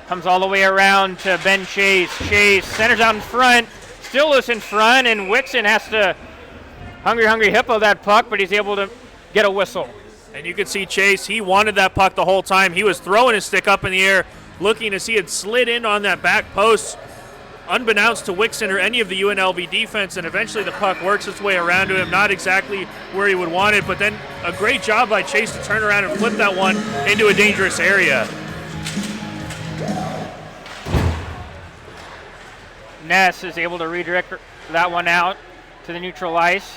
Speaker 1: Comes all the way around to Ben Chase. Chase centers out in front. Still loose in front, and Wixon has to hungry hippo that puck, but he's able to get a whistle.
Speaker 3: And you can see Chase, he wanted that puck the whole time. He was throwing his stick up in the air, looking to see it slid in on that back post, unbeknownst to Wixon or any of the UNLV defense, and eventually the puck works its way around to him, not exactly where he would want it, but then a great job by Chase to turn around and flip that one into a dangerous area.
Speaker 1: Ness is able to redirect that one out to the neutral ice.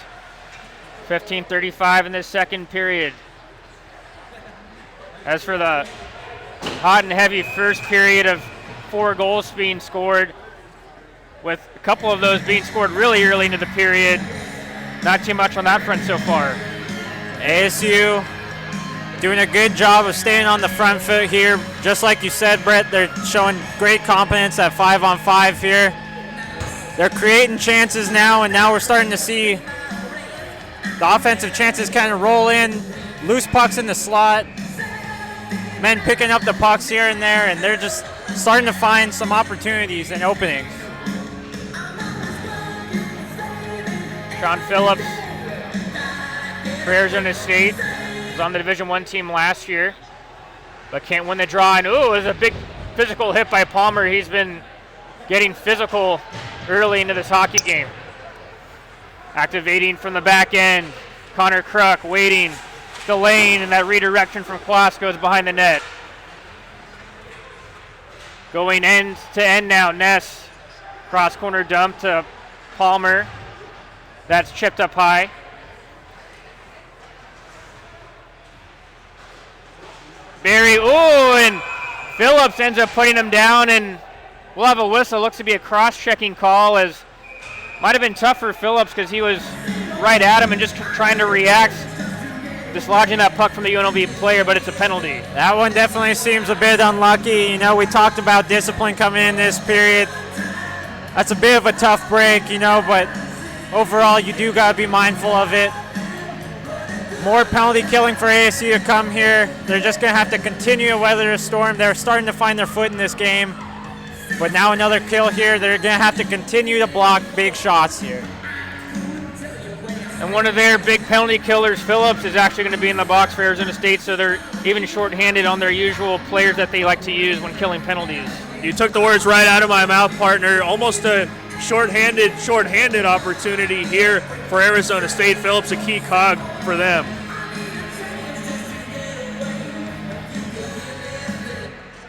Speaker 1: 15:35 in this second period. As for the hot and heavy first period of 4 goals being scored, with a couple of those being scored really early into the period. Not too much on that front so far.
Speaker 6: ASU doing a good job of staying on the front foot here. Just like you said, Brett, they're showing great confidence at 5-on-5 here. They're creating chances now, and now we're starting to see the offensive chances kind of roll in. Loose pucks in the slot. Men picking up the pucks here and there, and they're just starting to find some opportunities and openings.
Speaker 1: Sean Phillips for Arizona State was on the Division I team last year, but can't win the draw. And ooh, it was a big physical hit by Palmer. He's been getting physical early into this hockey game. Activating from the back end, Connor Kruk waiting, delaying, and that redirection from Kloss goes behind the net. Going end to end now, Ness, cross corner dump to Palmer. That's chipped up high. Barry, ooh, and Phillips ends up putting him down, and we'll have a whistle. Looks to be a cross-checking call, as might have been tough for Phillips because he was right at him and just trying to react, dislodging that puck from the UNLV player, but it's a penalty.
Speaker 6: That one definitely seems a bit unlucky. You know, we talked about discipline coming in this period. That's a bit of a tough break, you know, but overall you do got to be mindful of it. More penalty killing for ASU to come here. They're just going to have to continue to weather the storm. They're starting to find their foot in this game. But now another kill here. They're going to have to continue to block big shots here.
Speaker 1: And one of their big penalty killers, Phillips, is actually going to be in the box for Arizona State, so they're even shorthanded on their usual players that they like to use when killing penalties.
Speaker 3: You took the words right out of my mouth, partner. Almost a shorthanded opportunity here for Arizona State. Phillips a key cog for them.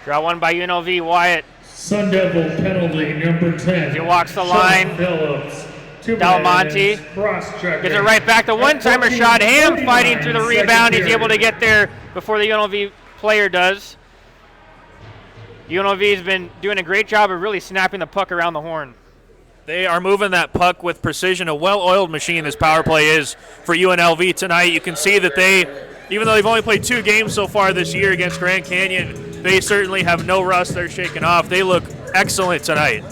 Speaker 1: Draw one by UNLV, Wyatt.
Speaker 2: Sun Devil penalty number 10.
Speaker 1: He walks the line.
Speaker 2: Phillips.
Speaker 1: Dalmonte gets it right back. The one-timer shot. Ham fighting through the rebound. He's able to get there before the UNLV player does. UNLV has been doing a great job of really snapping the puck around the horn.
Speaker 3: They are moving that puck with precision. A well-oiled machine this power play is for UNLV tonight. You can see that they, even though they've only played 2 games so far this year against Grand Canyon, they certainly have no rust they're shaking off. They look excellent tonight.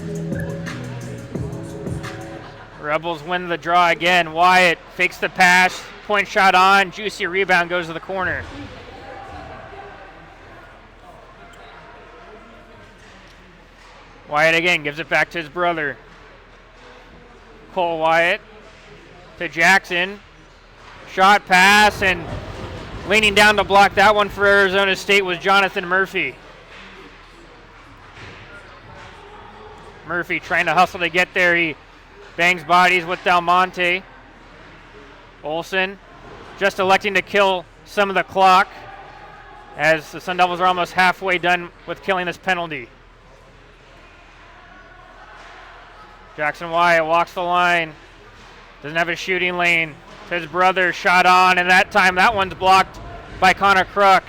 Speaker 1: Rebels win the draw again. Wyatt fakes the pass, point shot on, juicy rebound goes to the corner. Wyatt again gives it back to his brother. Cole Wyatt to Jackson. Shot, pass, and leaning down to block that one for Arizona State was Jonathan Murphy. Murphy trying to hustle to get there. He bangs bodies with Dalmonte. Olsen just electing to kill some of the clock. as the Sun Devils are almost halfway done with killing this penalty. Jackson Wyatt walks the line, doesn't have a shooting lane. His brother shot on, and that time that one's blocked by Connor Kruk.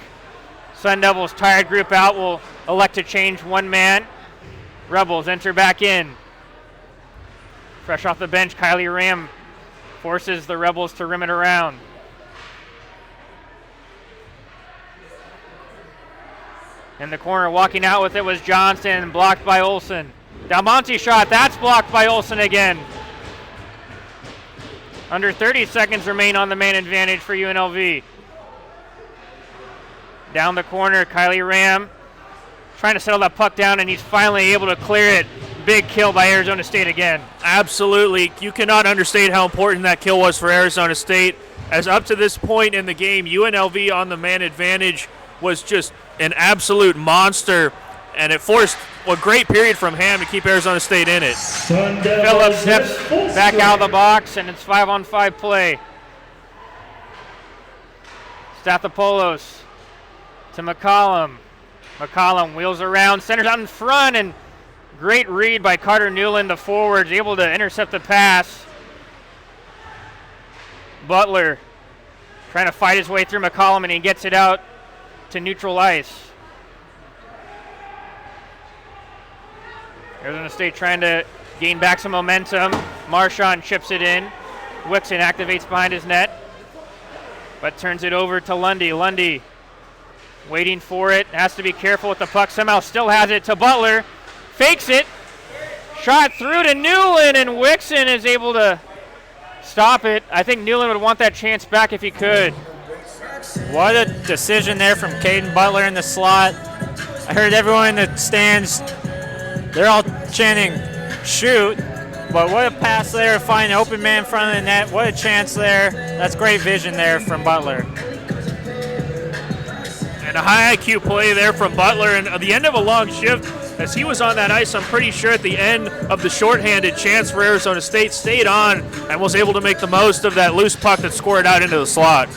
Speaker 1: Sun Devils tired group out, will elect to change one man. Rebels enter back in. Fresh off the bench, Kylie Ram forces the Rebels to rim it around. In the corner, walking out with it was Johnson, blocked by Olsen. Dalmonte shot, that's blocked by Olsen again. Under 30 seconds remain on the man advantage for UNLV. Down the corner, Kylie Ram trying to settle that puck down, and he's finally able to clear it. Big kill by Arizona State again.
Speaker 3: Absolutely. You cannot understate how important that kill was for Arizona State. As up to this point in the game, UNLV on the man advantage was just an absolute monster, and it forced a great period from Ham to keep Arizona State in it.
Speaker 1: Phillips steps back out of the box, and it's 5-on-5 play. Stathopoulos to McCollum. McCollum wheels around, centers out in front, and great read by Carter Newland, the forwards, able to intercept the pass. Butler trying to fight his way through McCollum, and he gets it out to neutral ice. Arizona State trying to gain back some momentum. Marchand chips it in. Wixon activates behind his net, but turns it over to Lundy. Lundy waiting for it, has to be careful with the puck, somehow still has it to Butler. Fakes it, shot through to Newland, and Wixon is able to stop it. I think Newland would want that chance back if he could.
Speaker 6: What a decision there from Caden Butler in the slot. I heard everyone in the stands, they're all chanting, shoot. But what a pass there, find an open man in front of the net. What a chance there. That's great vision there from Butler.
Speaker 3: And a high IQ play there from Butler, and at the end of a long shift, as he was on that ice, I'm pretty sure at the end of the shorthanded chance for Arizona State, stayed on and was able to make the most of that loose puck that scored out into the slot.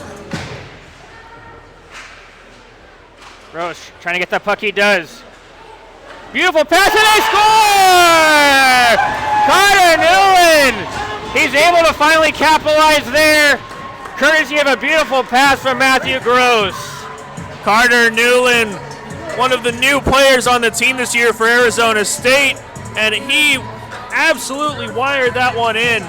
Speaker 1: Roche trying to get that puck, he does. Beautiful pass, and they score! Carter Newland! He's able to finally capitalize there, courtesy of a beautiful pass from Matthew Gross.
Speaker 3: Carter Newland, one of the new players on the team this year for Arizona State, and he absolutely wired that one in.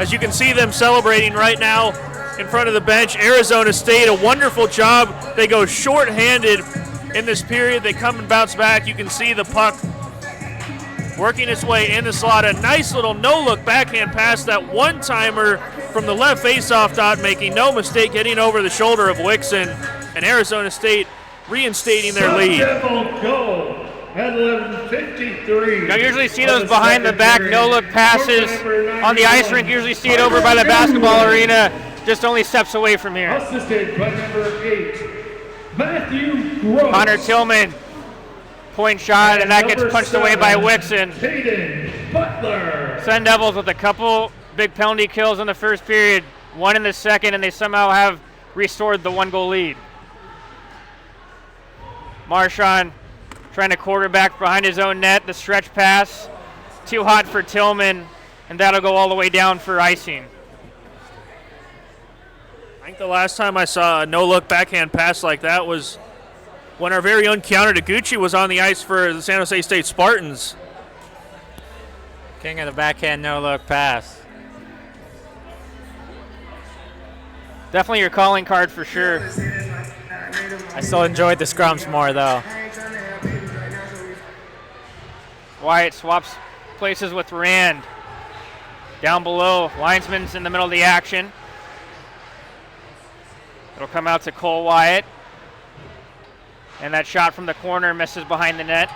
Speaker 3: As you can see them celebrating right now in front of the bench. Arizona State, a wonderful job. They go short-handed in this period. They come and bounce back. You can see the puck working its way in the slot. A nice little no-look backhand pass, that one-timer from the left face-off dot, making no mistake, getting over the shoulder of Wixon, and Arizona State reinstating their lead.
Speaker 2: Go at 11:53.
Speaker 1: You don't usually see those behind the back no-look passes on the ice rink. You usually see it over by the basketball arena, just only steps away from here.
Speaker 2: Assisted by number 8, Matthew Gross.
Speaker 1: Connor Tillman, point shot, and that gets
Speaker 2: Number
Speaker 1: punched away by
Speaker 2: 7,
Speaker 1: Wixon.
Speaker 2: Caden Butler.
Speaker 1: Sun Devils with a couple big penalty kills in the first period, one in the second, and they somehow have restored the one-goal lead. Marchand trying to quarterback behind his own net. The stretch pass, too hot for Tillman, and that'll go all the way down for icing.
Speaker 3: I think the last time I saw a no-look backhand pass like that was when our very own Keanu Taguchi was on the ice for the San Jose State Spartans.
Speaker 6: King of the backhand no-look pass.
Speaker 1: Definitely your calling card for sure.
Speaker 6: I still enjoyed the scrums more, though.
Speaker 1: Wyatt swaps places with Rand. Down below, linesman's in the middle of the action. It'll come out to Cole Wyatt. And that shot from the corner misses behind the net.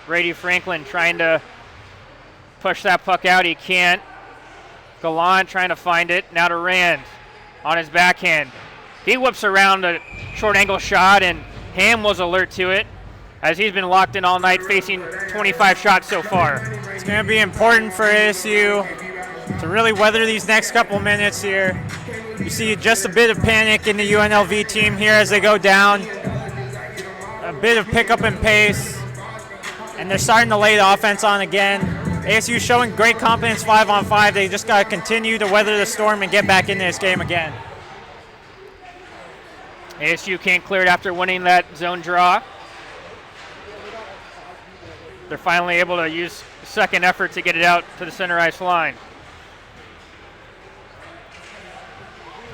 Speaker 1: Brady Franklin trying to push that puck out. He can't. Gallant trying to find it. Now to Rand on his backhand. He whips around a short angle shot, and Ham was alert to it as he's been locked in all night, facing 25 shots so far.
Speaker 6: It's going to be important for ASU to really weather these next couple minutes here. You see just a bit of panic in the UNLV team here as they go down. A bit of pickup in pace. And they're starting to lay the offense on again. ASU showing great confidence 5-on-5. They just got to continue to weather the storm and get back into this game again.
Speaker 1: ASU can't clear it after winning that zone draw. They're finally able to use second effort to get it out to the center ice line.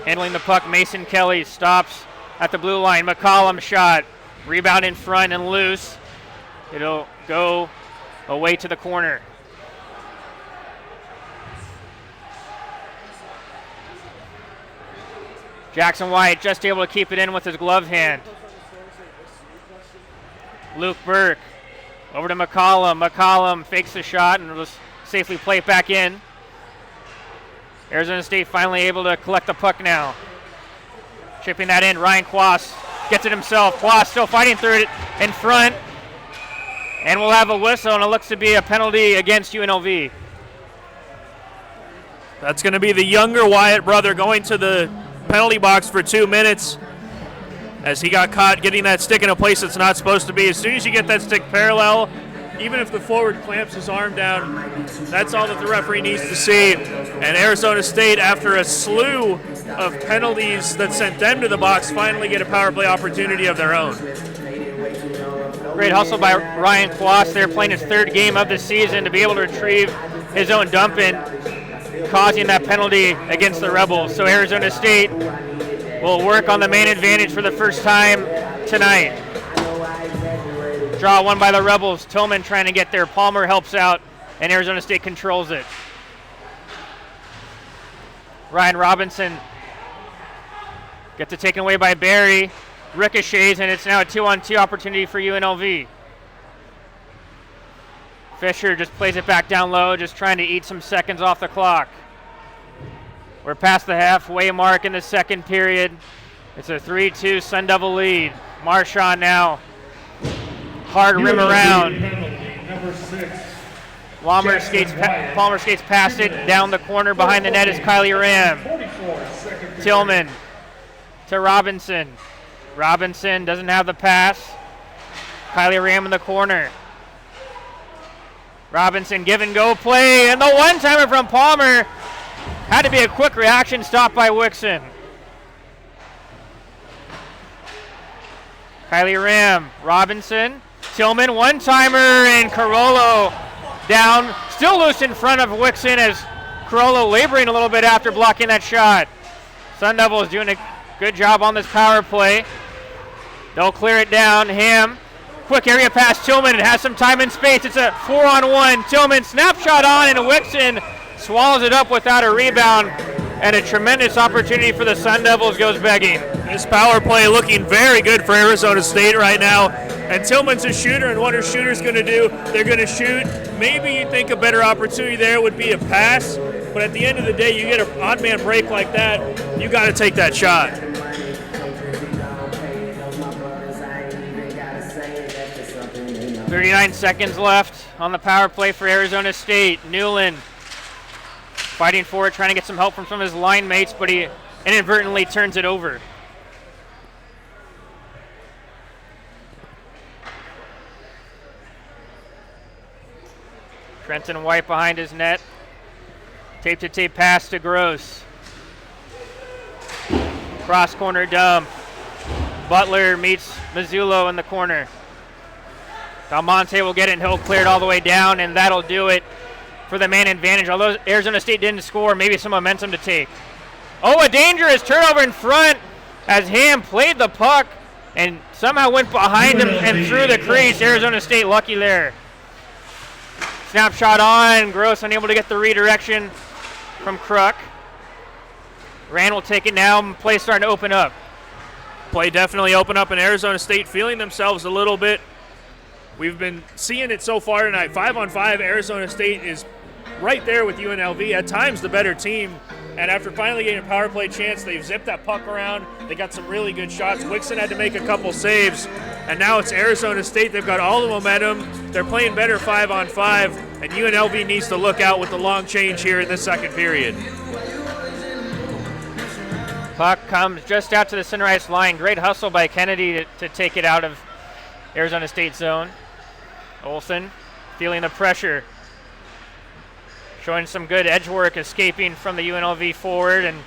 Speaker 1: Handling the puck, Mason Kelly stops at the blue line. McCollum shot. Rebound in front and loose. It'll go away to the corner. Jackson White just able to keep it in with his glove hand. Luke Burke over to McCollum. McCollum fakes the shot and will safely play it back in. Arizona State finally able to collect the puck now. Chipping that in, Ryan Quas gets it himself. Quas still fighting through it in front. And we'll have a whistle, and it looks to be a penalty against UNLV.
Speaker 3: That's going to be the younger Wyatt brother going to the penalty box for 2 minutes as he got caught getting that stick in a place it's not supposed to be. As soon as you get that stick parallel, even if the forward clamps his arm down, that's all that the referee needs to see. And Arizona State, after a slew of penalties that sent them to the box, finally get a power play opportunity of their own.
Speaker 1: Great hustle by Ryan Quas there, playing his third game of the season to be able to retrieve his own dump in, causing that penalty against the Rebels. So Arizona State will work on the man advantage for the first time tonight. Draw won by the Rebels. Tillman trying to get there. Palmer helps out, and Arizona State controls it. Ryan Robinson gets it taken away by Barry. Ricochets, and it's now a 2-on-2 opportunity for UNLV. Fisher just plays it back down low, just trying to eat some seconds off the clock. We're past the halfway mark in the second period. It's a 3-2 Sun Devil lead. Marchand now. Hard rim around. Palmer skates past it. Down the corner behind the net is Kylie Ram. Tillman to Robinson. Robinson doesn't have the pass. Kylie Ram in the corner. Robinson give and go play, and the one-timer from Palmer had to be a quick reaction, stopped by Wixon. Kylie Ram, Robinson, Tillman, one-timer, and Carollo down, still loose in front of Wixon as Carollo laboring a little bit after blocking that shot. Sun Devils doing a good job on this power play. They'll clear it down. Ham, quick area pass. Tillman, it has some time and space. It's a 4-on-1. Tillman snapshot on, and Wixon swallows it up without a rebound. And a tremendous opportunity for the Sun Devils goes begging.
Speaker 3: This power play looking very good for Arizona State right now. And Tillman's a shooter, and what are shooters going to do? They're going to shoot. Maybe you think a better opportunity there would be a pass, but at the end of the day, you get an odd man break like that, you got to take that shot.
Speaker 1: 39 seconds left on the power play for Arizona State. Newland fighting for it, trying to get some help from some of his line mates, but he inadvertently turns it over. Trenton White behind his net. Tape-to-tape pass to Gross. Cross corner dump. Butler meets Mazzullo in the corner. Dalmonte will get it, and he'll clear it all the way down, and that'll do it for the man advantage. Although Arizona State didn't score, maybe some momentum to take. Oh, a dangerous turnover in front as Ham played the puck and somehow went behind him and through the crease. Arizona State lucky there. Snapshot on. Gross unable to get the redirection from Kruk. Rand will take it now. Play starting to open up.
Speaker 3: Play definitely open up, and Arizona State feeling themselves a little bit. We've been seeing it so far tonight. 5-on-5, Arizona State is right there with UNLV, at times the better team. And after finally getting a power play chance, they've zipped that puck around. They got some really good shots. Wixon had to make a couple saves. And now it's Arizona State. They've got all the momentum. They're playing better 5-on-5. And UNLV needs to look out with the long change here in this second period.
Speaker 1: Puck comes just out to the center ice line. Great hustle by Kennedy to take it out of Arizona State zone. Olsen feeling the pressure. Showing some good edge work, escaping from the UNLV forward, and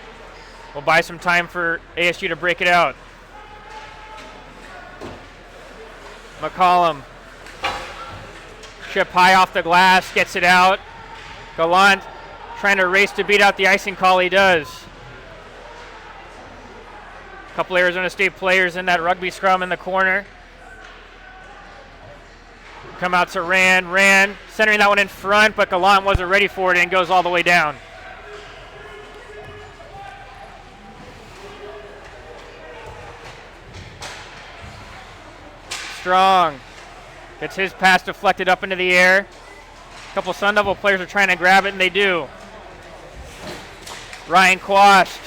Speaker 1: will buy some time for ASU to break it out. McCollum. Chip high off the glass, gets it out. Gallant trying to race to beat out the icing call. He does. A couple Arizona State players in that rugby scrum in the corner. Come out to Rand, centering that one in front, but Gallant wasn't ready for it and goes all the way down. Strong gets his pass deflected up into the air. A couple Sun Devil players are trying to grab it, and they do. Ryan Quast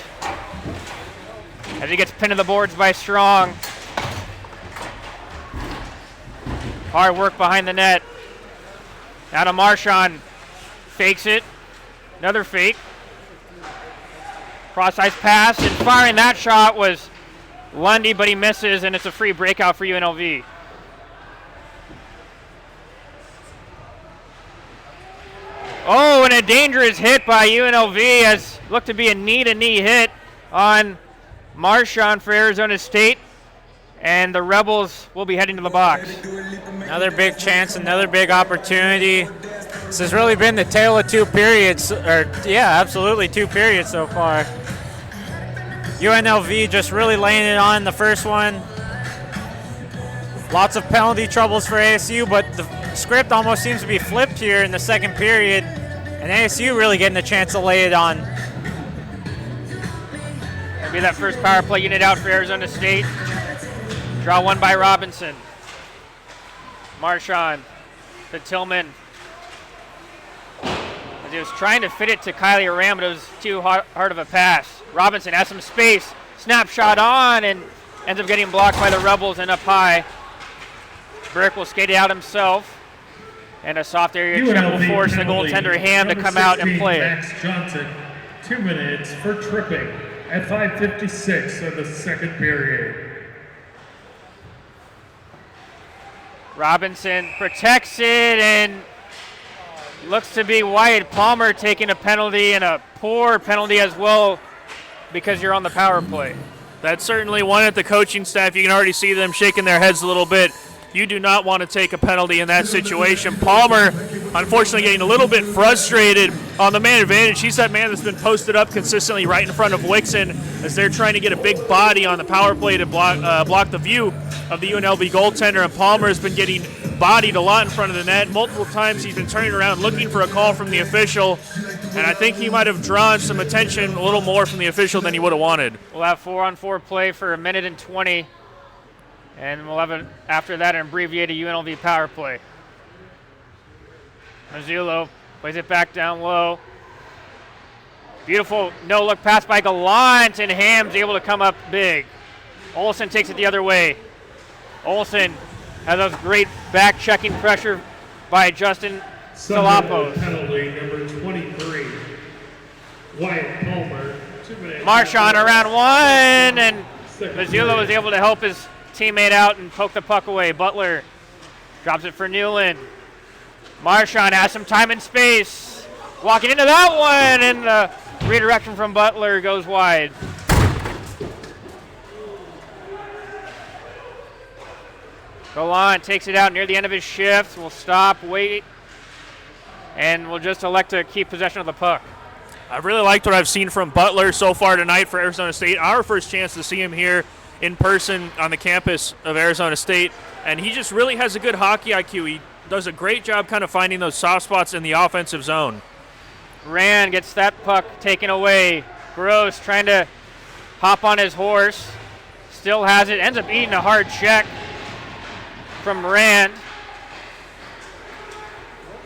Speaker 1: as he gets pinned to the boards by Strong. Hard work behind the net. Now to Marchand. Fakes it. Another fake. Cross-ice pass, and firing that shot was Lundy, but he misses, and it's a free breakout for UNLV. Oh, and a dangerous hit by UNLV as looked to be a knee-to-knee hit on Marchand for Arizona State. And the Rebels will be heading to the box.
Speaker 6: Another big chance, another big opportunity. This has really been the tale of two periods, absolutely 2 periods so far. UNLV just really laying it on the first one. Lots of penalty troubles for ASU, but the script almost seems to be flipped here in the second period, and ASU really getting a chance to lay it on.
Speaker 1: That'll be that first power play unit out for Arizona State. Draw one by Robinson. Marchand to Tillman. As he was trying to fit it to Kylie Aram, but it was too hard of a pass. Robinson has some space. Snapshot on and ends up getting blocked by the Rebels and up high. Burke will skate it out himself. And a soft area check will force the goaltender Ham to come out and play it.
Speaker 2: Max Johnson, 2 minutes for tripping at 5:56 of the second period.
Speaker 1: Robinson protects it and looks to be Wyatt Palmer taking a penalty, and a poor penalty as well because you're on the power play.
Speaker 3: That's certainly one at the coaching staff. You can already see them shaking their heads a little bit. You do not want to take a penalty in that situation. Palmer, unfortunately, getting a little bit frustrated on the man advantage. He's that man that's been posted up consistently right in front of Wixon as they're trying to get a big body on the power play to block the view of the UNLV goaltender. And Palmer has been getting bodied a lot in front of the net. Multiple times he's been turning around looking for a call from the official. And I think he might have drawn some attention a little more from the official than he would have wanted.
Speaker 1: We'll have 4-on-4 play for 1 minute and 20. And we'll have, after that, an abbreviated UNLV power play. Mazzullo plays it back down low. Beautiful no-look pass by Gallant, and Ham's able to come up big. Olsen takes it the other way. Olsen has a great back-checking pressure by Justin Salapos.
Speaker 2: Penalty number 23, Wyatt Palmer. 2 minutes.
Speaker 1: Marchand around one, and Mazzullo was able to help his teammate out and poke the puck away. Butler drops it for Newland. Marchand has some time and space. Walking into that one, and the redirection from Butler goes wide. Gallant takes it out near the end of his shift. We'll stop, wait, and we'll just elect to keep possession of the puck.
Speaker 3: I really liked what I've seen from Butler so far tonight for Arizona State. Our first chance to see him here in person on the campus of Arizona State, and he just really has a good hockey IQ. He does a great job kind of finding those soft spots in the offensive zone.
Speaker 1: Rand gets that puck taken away. Gross trying to hop on his horse. Still has it. Ends up eating a hard check from Rand.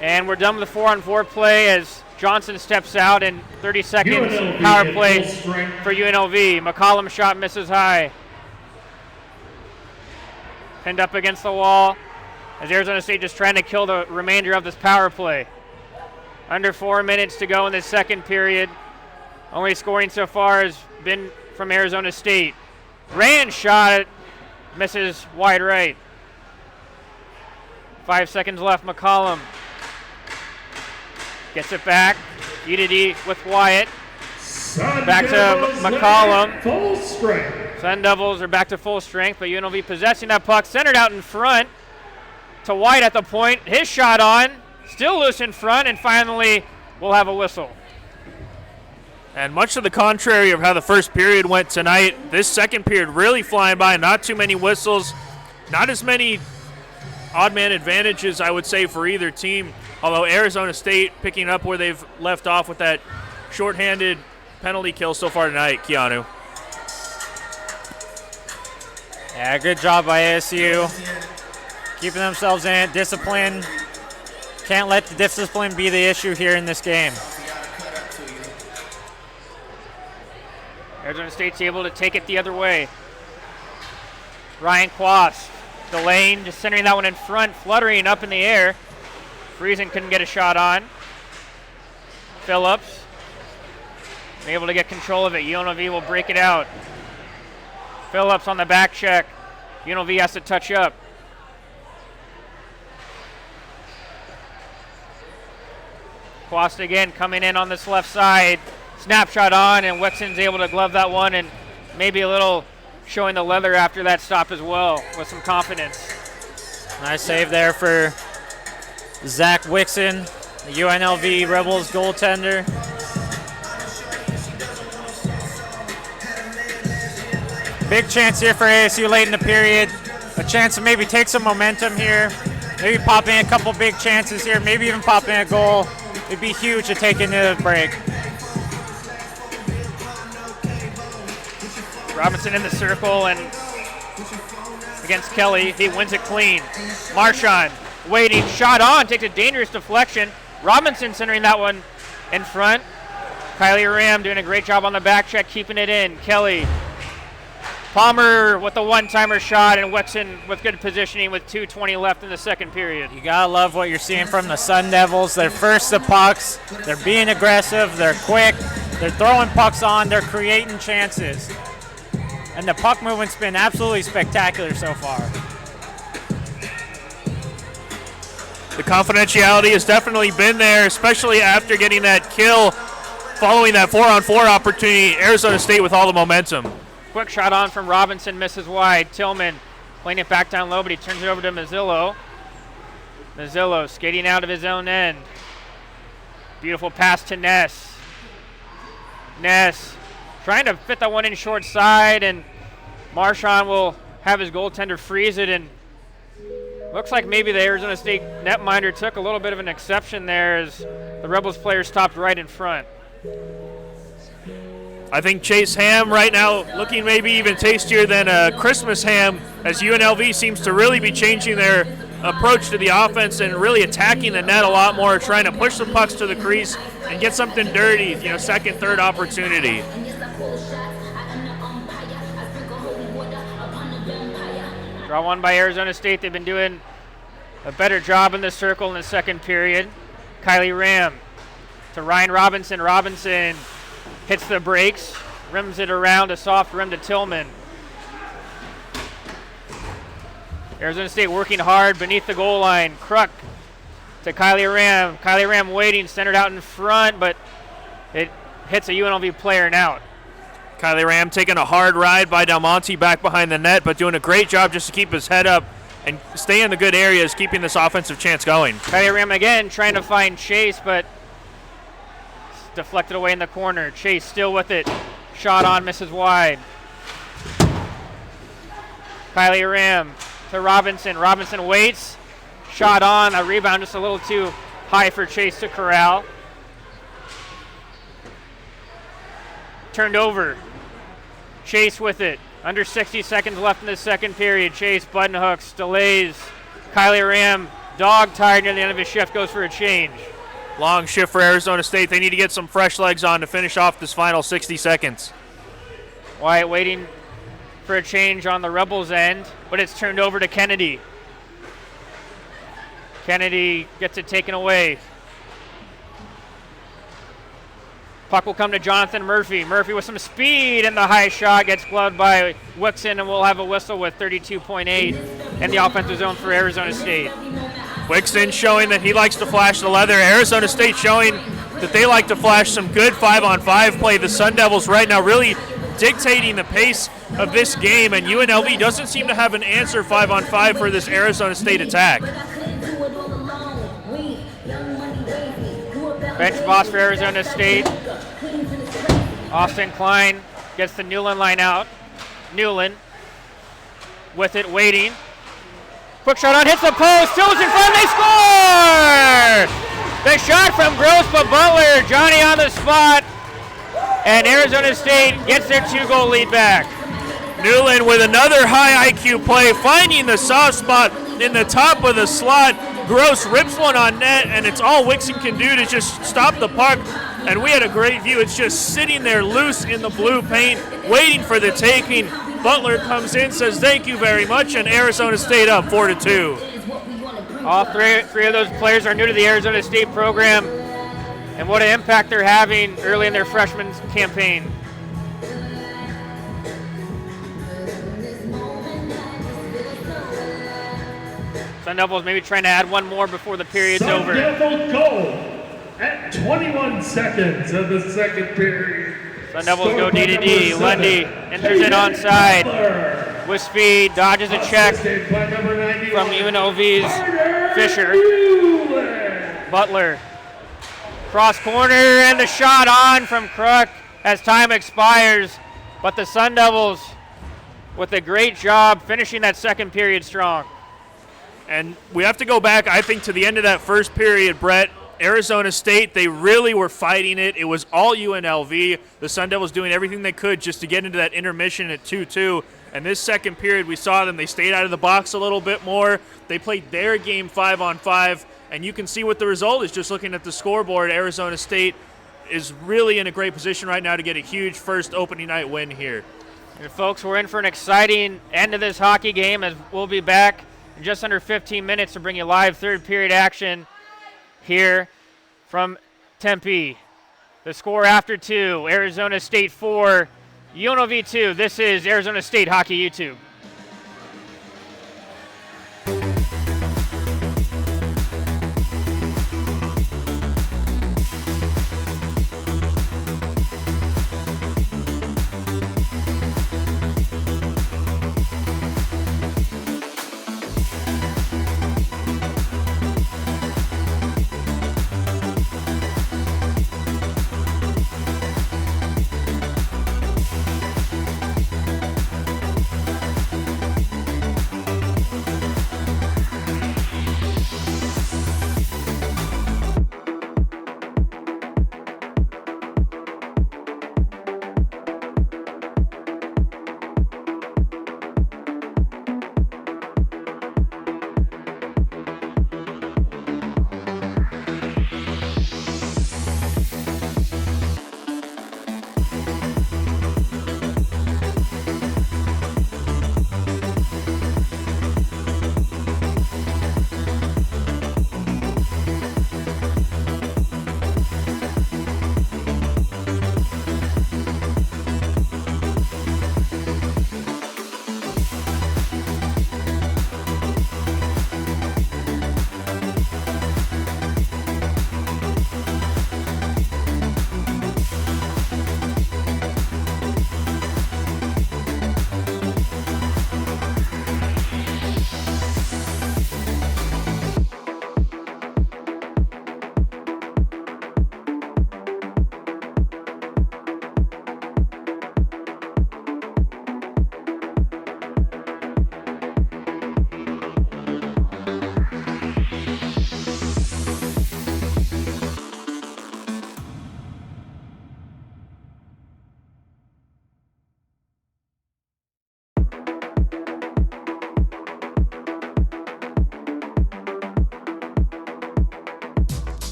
Speaker 1: And we're done with the 4-on-4 play as Johnson steps out in 30 seconds.
Speaker 2: UNLV
Speaker 1: Power play
Speaker 2: full strength.
Speaker 1: for UNLV. McCollum's shot misses high. Pinned up against the wall as Arizona State just trying to kill the remainder of this power play. Under 4 minutes to go in this second period. Only scoring so far has been from Arizona State. Rand shot, misses wide right. 5 seconds left, McCollum gets it back. E with Wyatt. Back to McCollum.
Speaker 2: Full strength.
Speaker 1: Sun Devils are back to full strength, but UNLV possessing that puck, centered out in front to White at the point. His shot on, still loose in front, and finally we'll have a whistle.
Speaker 3: And much to the contrary of how the first period went tonight, this second period really flying by. Not too many whistles, not as many odd man advantages, I would say, for either team. Although Arizona State picking up where they've left off with that shorthanded penalty kill so far tonight, Keanu.
Speaker 6: Yeah, good job by ASU. Keeping themselves in, discipline. Can't let the discipline be the issue here in this game.
Speaker 1: Arizona State's able to take it the other way. Ryan Quast delaying, just centering that one in front, fluttering up in the air. Friesen couldn't get a shot on. Phillips able to get control of it. UNLV will break it out. Phillips on the back check. UNLV has to touch up. Quast again coming in on this left side. Snapshot on, and Wixon's able to glove that one, and maybe a little showing the leather after that stop as well with some confidence.
Speaker 6: Nice save there for Zach Wixon, the UNLV Rebels goaltender. Big chance here for ASU late in the period. A chance to maybe take some momentum here. Maybe pop in a couple big chances here. Maybe even pop in a goal. It'd be huge to take into the break.
Speaker 1: Robinson in the circle and against Kelly. He wins it clean. Marchand waiting, shot on, takes a dangerous deflection. Robinson centering that one in front. Kylie Ram doing a great job on the back check, keeping it in. Kelly. Palmer with the one-timer shot, and Wixon with good positioning with 2:20 left in the second period.
Speaker 6: You gotta love what you're seeing from the Sun Devils. They're first the pucks, they're being aggressive, they're quick, they're throwing pucks on, they're creating chances. And the puck movement's been absolutely spectacular so far.
Speaker 3: The confidentiality has definitely been there, especially after getting that kill following that 4-on-4 opportunity. Arizona State with all the momentum.
Speaker 1: Quick shot on from Robinson, misses wide. Tillman playing it back down low, but he turns it over to Mazzillo. Mazzillo skating out of his own end. Beautiful pass to Ness. Ness trying to fit that one in short side, and Marchand will have his goaltender freeze it, and looks like maybe the Arizona State netminder took a little bit of an exception there as the Rebels player stopped right in front.
Speaker 3: I think Chase Ham right now looking maybe even tastier than a Christmas ham, as UNLV seems to really be changing their approach to the offense and really attacking the net a lot more, trying to push the pucks to the crease and get something dirty, second, third opportunity.
Speaker 1: Draw one by Arizona State. They've been doing a better job in the circle in the second period. Kylie Ram to Ryan Robinson. Robinson hits the brakes, rims it around, a soft rim to Tillman. Arizona State working hard beneath the goal line. Kruk to Kylie Ram. Kylie Ram waiting, centered out in front, but it hits a UNLV player and out.
Speaker 3: Kylie Ram taking a hard ride by Del Monte back behind the net, but doing a great job just to keep his head up and stay in the good areas, keeping this offensive chance going.
Speaker 1: Kylie Ram again trying to find Chase, but deflected away in the corner. Chase still with it. Shot on, misses wide. Kylie Ram to Robinson. Robinson waits. Shot on. A rebound just a little too high for Chase to corral. Turned over. Chase with it. Under 60 seconds left in the second period. Chase button hooks, delays. Kylie Ram, dog tired near the end of his shift, goes for a change.
Speaker 3: Long shift for Arizona State. They need to get some fresh legs on to finish off this final 60 seconds.
Speaker 1: Wyatt waiting for a change on the Rebels' end, but it's turned over to Kennedy. Kennedy gets it taken away. Puck will come to Jonathan Murphy. Murphy with some speed, and the high shot gets gloved by Wixon, and we'll have a whistle with 32.8 in the offensive zone for Arizona State.
Speaker 3: Wixon showing that he likes to flash the leather. Arizona State showing that they like to flash some good 5-on-5 play. The Sun Devils right now really dictating the pace of this game, and UNLV doesn't seem to have an answer 5-on-5 for this Arizona State attack.
Speaker 1: Bench boss for Arizona State. Austin Klein gets the Newland line out. Newland with it, waiting. Quick shot on, hits the post, Till's in front, they score! The shot from Gross, but Butler, Johnny on the spot, and Arizona State gets their 2-goal lead back.
Speaker 3: Newland with another high IQ play, finding the soft spot in the top of the slot. Gross rips one on net, and it's all Wixon can do to just stop the puck. And we had a great view. It's just sitting there loose in the blue paint, waiting for the taking. Butler comes in, says thank you very much, and Arizona State up 4-2.
Speaker 1: All three of those players are new to the Arizona State program, and what an impact they're having early in their freshman campaign. Sun Devils maybe trying to add one more before the period's over.
Speaker 2: Sun Devil goal at 21 seconds of the second period.
Speaker 1: Sun Devils go D-to-D. Lundy enters it onside with speed, dodges a check from UNLV's Fisher. Butler. Cross corner and the shot on from Kruk as time expires. But the Sun Devils with a great job finishing that second period strong.
Speaker 3: And we have to go back, I think, to the end of that first period, Brett. Arizona State, they really were fighting it. It was all UNLV. The Sun Devils doing everything they could just to get into that intermission at 2-2. And this second period, we saw them. They stayed out of the box a little bit more. They played their game 5-on-5. And you can see what the result is just looking at the scoreboard. Arizona State is really in a great position right now to get a huge first opening night win here.
Speaker 1: And folks, we're in for an exciting end of this hockey game, as we'll be back in just under 15 minutes to bring you live third period action here from Tempe. The score after 2, Arizona State 4, UNLV 2. This is Arizona State Hockey YouTube.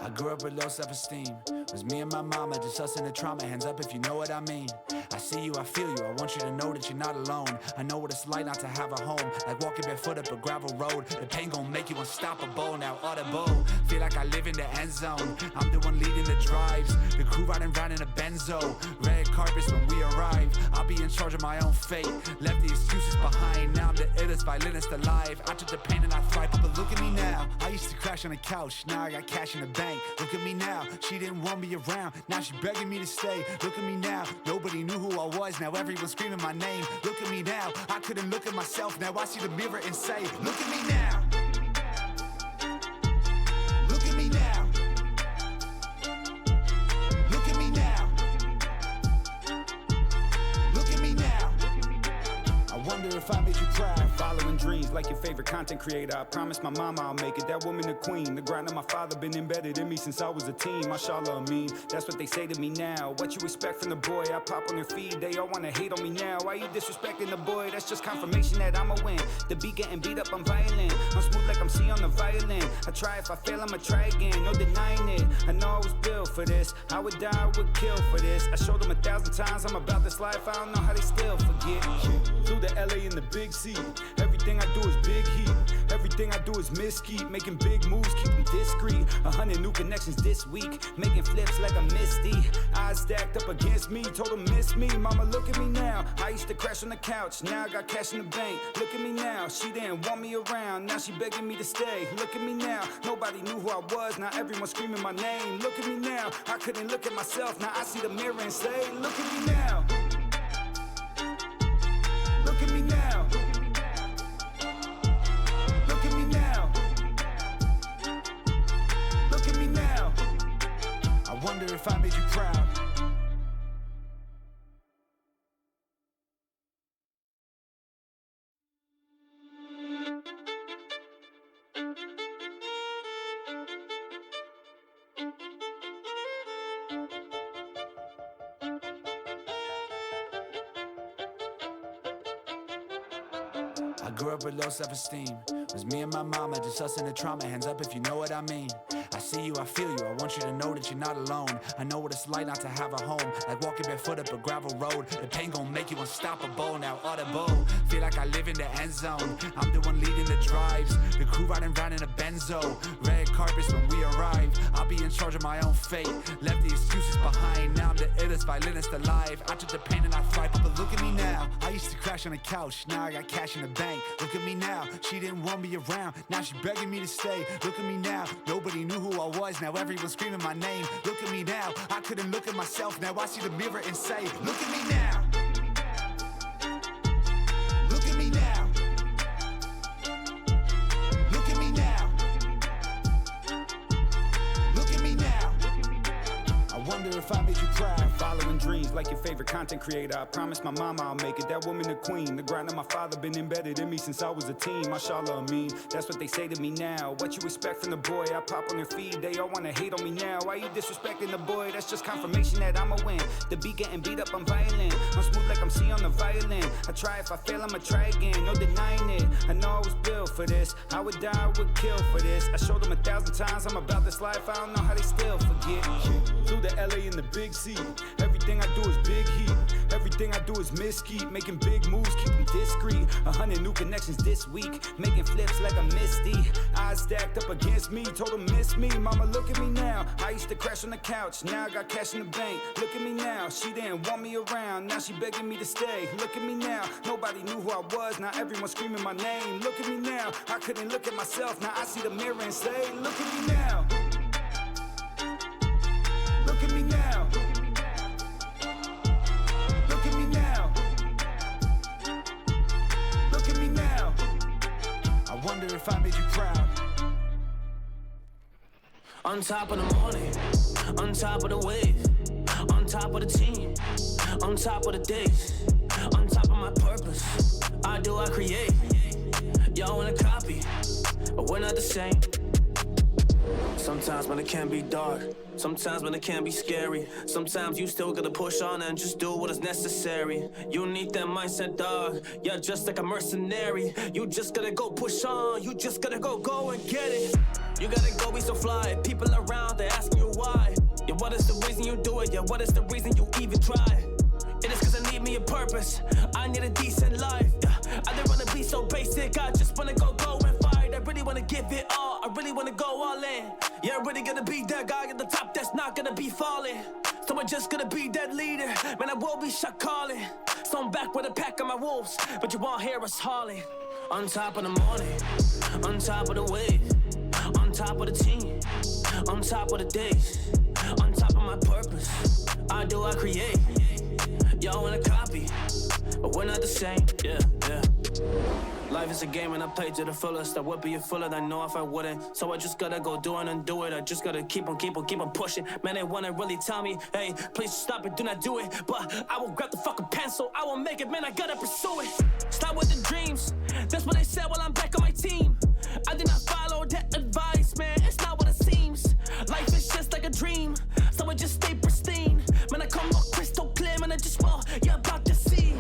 Speaker 7: I grew up with low self-esteem. Was me and my mama, just us in the trauma. Hands up if you know what I mean. I see you, I feel you, I want you to know that you're not alone. I know what it's like not to have a home, like walking barefoot up a gravel road. The pain gon' make you unstoppable, now audible. Feel like I live in the end zone. I'm the one leading the drives, the crew riding round in a benzo. Red carpets when we arrive, I'll be in charge of my own fate. Left the excuses behind, now I'm the illest violinist alive. I took the pain and I thrive, but look at me now. I used to crash on the couch, now I got cash in the bank. Look at me now, she didn't want me around, now she begging me to stay. Look at me now, nobody knew who I was, now everyone's screaming my name. Look at me now, I couldn't look at myself, now I see the mirror and say, look at me now. Look at me now. Look at me now. Look at me now. I wonder if I made you proud.
Speaker 8: Following dreams like your favorite content creator. I promised my mama I'll make it, that woman the queen. The grind of my father been embedded in me since I was a teen. Mashallah, I mean, that's what they say to me now. What you expect from the boy? I pop on their feed, they all wanna hate on me now. Why you disrespecting the boy? That's just confirmation that I'ma win. The beat getting beat up, I'm violent. I'm smooth like I'm C on the violin. I try, if I fail, I'ma try again. No denying it, I know I was built for this. I would die, I would kill for this. I showed them 1,000 times I'm about this life, I don't know how they still forget. Flew to LA in the big seat. Everything I do is big heat. Everything I do is mesquite. Making big moves, keep them discreet. 100 new connections this week. Making flips like a Misty. Eyes stacked up against me, told them miss me. Mama, look at me now. I used to crash on the couch, now I got cash in the bank. Look at me now, she didn't want me around, now she begging me to stay. Look at me now, nobody knew who I was, now everyone screaming my name. Look at me now, I couldn't look at myself, now I see the mirror and say, look at me now. Look at me now. Look at me now. Look at me now.
Speaker 7: I wonder if I made you proud. I grew up with low self-esteem. Was me and my mama, just us in the trauma. Hands up if you know what I mean. I see you, I feel you, I want you to know that you're not alone. I know what it's like not to have a home, like walking barefoot up a gravel road. The pain gon' make you unstoppable, now audible. Feel like I live in the end zone. I'm the one leading the drives, the crew riding round in a benzo. Red carpets when we arrive, I'll be in charge of my own fate. Left the excuses behind, now I'm the illest violinist alive. I took the pain and I thrive, but look at me now. I used to crash on the couch, now I got cash in the bank. Look at me now, she didn't want me around, now she begging me to stay. Look at me now, nobody knew who I was, now everyone's screaming my name. Look at me now, I couldn't look at myself, now I see the mirror and say, look at me now. Look at me now. Look at me now. Look at me now. I wonder if I made you proud.
Speaker 8: Following dreams like your favorite content creator. I promised my mama I'll make it, that woman the queen. The grind of my father been embedded in me since I was a teen. Mashallah, I mean, that's what they say to me now. What you expect from the boy? I pop on their feed, they all wanna hate on me now. Why you disrespecting the boy? That's just confirmation that I'ma win. The beat getting beat up, I'm violent. I'm smooth like I'm C on the violin. I try, if I fail, I'ma try again. No denying it, I know I was built for this. I would die, I would kill for this. I showed them 1,000 times I'm about this life, I don't know how they still forget. Flew to LA in the big seat. Everything I do is big heat. Everything I do is mesquite. Making big moves, keep them discreet. 100 new connections this week. Making flips like a Misty. Eyes stacked up against me, told them miss me. Mama, look at me now. I used to crash on the couch, now I got cash in the bank. Look at me now, she didn't want me around, now she begging me to stay. Look at me now, nobody knew who I was, now everyone screaming my name. Look at me now, I couldn't look at myself, now I see the mirror and say, look at me now. Look at me now. Look at me now. Look at me now.
Speaker 7: I wonder if I made you proud.
Speaker 9: On top of the morning, on top of the wave, on top of the team, on top of the days, on top of my purpose. I do, I create. Y'all wanna copy, but we're not the same. Sometimes when it can be dark, sometimes when it can be scary, sometimes you still gotta push on and just do what is necessary. You need that mindset, dog. You're just like a mercenary. You just gotta go push on. You just gotta go and get it. You gotta go be so fly. People around, they asking you why. Yeah, what is the reason you do it? Yeah, what is the reason you even try? It is cause I need me a purpose. I need a decent life. Yeah, I don't wanna be so basic. I just wanna go and fight. I really wanna give it all. I really wanna go all in. Yeah, I'm really gonna be that guy at the top that's not gonna be falling. So I'm just gonna be that leader. Man, I will be shot calling. So I'm back with a pack of my wolves, but you won't hear us hauling. On top of the morning, on top of the wave, on top of the team, on top of the days, on top of my purpose. I do, I create. Y'all wanna copy, but we're not the same. Yeah. Life is a game and I play to the fullest. I would be a fuller than know if I wouldn't. So I just gotta go do it and do it. I just gotta keep on pushing. Man, they wanna really tell me, hey, please stop it, do not do it. But I will grab the fucking pencil, I will make it, man, I gotta pursue it. Start with the dreams, that's what they said while I'm back on my team. I did not follow that advice, man, it's not what it seems. Life is just like a dream, so I just stay pristine. Man, I come up crystal clear, man, I just want, you're about to see.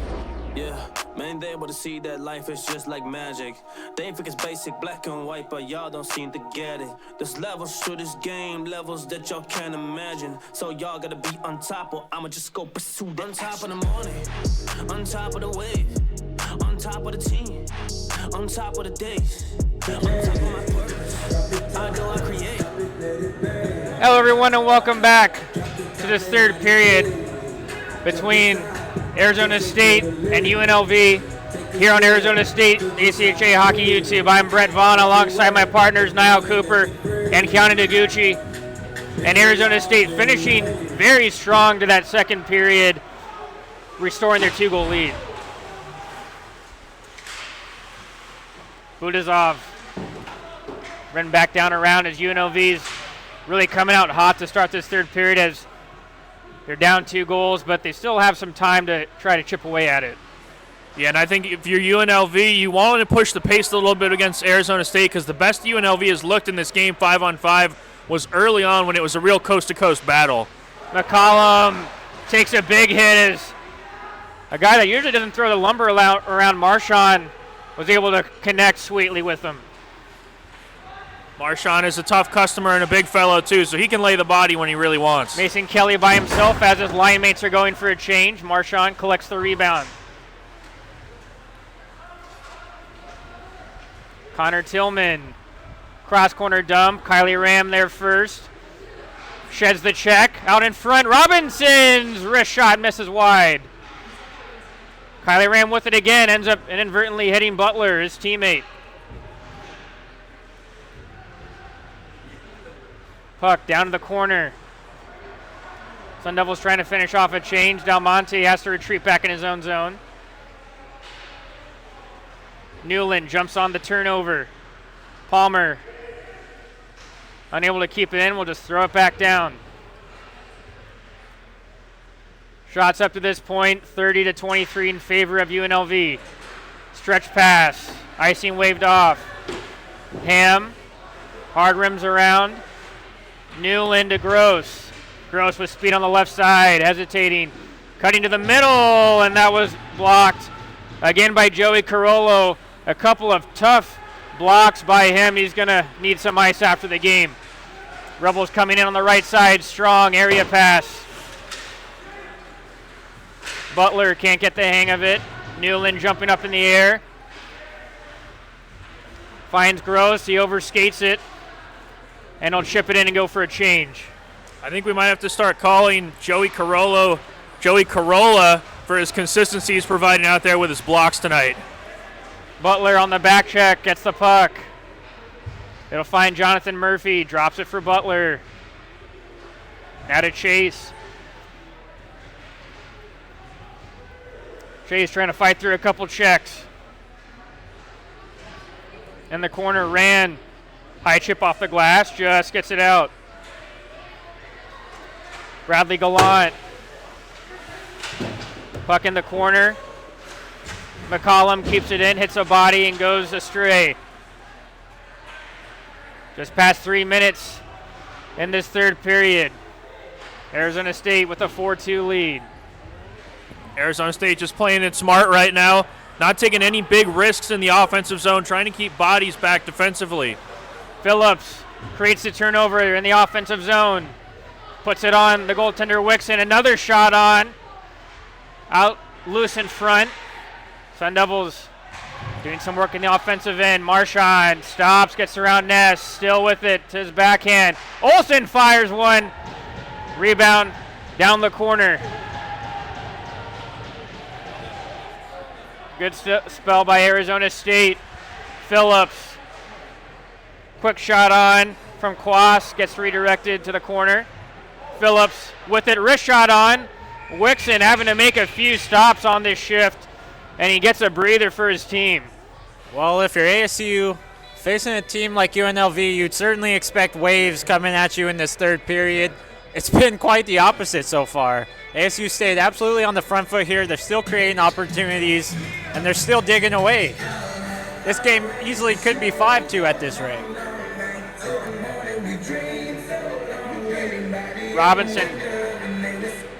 Speaker 9: Yeah, man, they able to see that life is just like magic. They think it's basic, black and white, but y'all don't seem to get it. There's levels to this game, levels that y'all can't imagine. So y'all gotta be on top, or I'ma just go pursue the On top of the morning, on top of the wave, on top of the team, on top of the days, on top of my purpose. I do, I create.
Speaker 6: Hello, everyone, and welcome back to this third period between Arizona State and UNLV here on Arizona State ASU ACHA Hockey YouTube. I'm Brett Vaughn alongside my partners Niall Cooper and Keanu Noguchi. And Arizona State finishing very strong to that second period, restoring their 2-goal lead. Budazov running back down around as UNLV's really coming out hot to start this third period as they're down 2 goals, but they still have some time to try to chip away at it.
Speaker 3: Yeah, and I think if you're UNLV, you want to push the pace a little bit against Arizona State because the best UNLV has looked in this game 5-on-5 was early on when it was a real coast-to-coast battle.
Speaker 6: McCollum takes a big hit as a guy that usually doesn't throw the lumber around Marchand was able to connect sweetly with him.
Speaker 3: Marchand is a tough customer and a big fellow too, so he can lay the body when he really wants.
Speaker 6: Mason Kelly by himself as his line mates are going for a change. Marchand collects the rebound. Connor Tillman, cross corner dump. Kylie Ram there first. Sheds the check. Out in front, Robinson's wrist shot misses wide. Kylie Ram with it again, ends up inadvertently hitting Butler, his teammate. Puck down to the corner. Sun Devils trying to finish off a change. Del Monte has to retreat back in his own zone. Newland jumps on the turnover. Palmer unable to keep it in. We'll just throw it back down. Shots up to this point, 30-23 in favor of UNLV. Stretch pass. Icing waved off. Ham. Hard rims around. Newland to Gross. Gross with speed on the left side, hesitating. Cutting to the middle, and that was blocked again by Joey Carollo. A couple of tough blocks by him. He's going to need some ice after the game. Rebels coming in on the right side, strong area pass. Butler can't get the hang of it. Newland jumping up in the air. Finds Gross, he overskates it. And he'll chip it in and go for a change.
Speaker 3: I think we might have to start calling Joey Corolla for his consistency he's providing out there with his blocks tonight.
Speaker 6: Butler on the back check, gets the puck. It'll find Jonathan Murphy, drops it for Butler. Now to Chase. Chase trying to fight through a couple checks. In the corner, ran. High chip off the glass, just gets it out. Bradley Gallant. Puck in the corner. McCollum keeps it in, hits a body, and goes astray. Just past 3 minutes in this third period. Arizona State with a 4-2 lead.
Speaker 3: Arizona State just playing it smart right now, not taking any big risks in the offensive zone, trying to keep bodies back defensively.
Speaker 6: Phillips
Speaker 1: creates the turnover in the offensive zone. Puts it on the goaltender Wixon. Another shot on. Out loose in front. Sun Devils doing some work in the offensive end. Marchand stops, gets around Ness, still with it to his backhand. Olsen fires one. Rebound down the corner. Good spell by Arizona State. Phillips. Quick shot on from Quas, gets redirected to the corner. Phillips with it, wrist shot on. Wixon having to make a few stops on this shift, and he gets a breather for his team.
Speaker 6: Well, if you're ASU facing a team like UNLV, you'd certainly expect waves coming at you in this third period. It's been quite the opposite so far. ASU stayed absolutely on the front foot here. They're still creating opportunities, and they're still digging away. This game easily could be 5-2 at this rate.
Speaker 1: Robinson,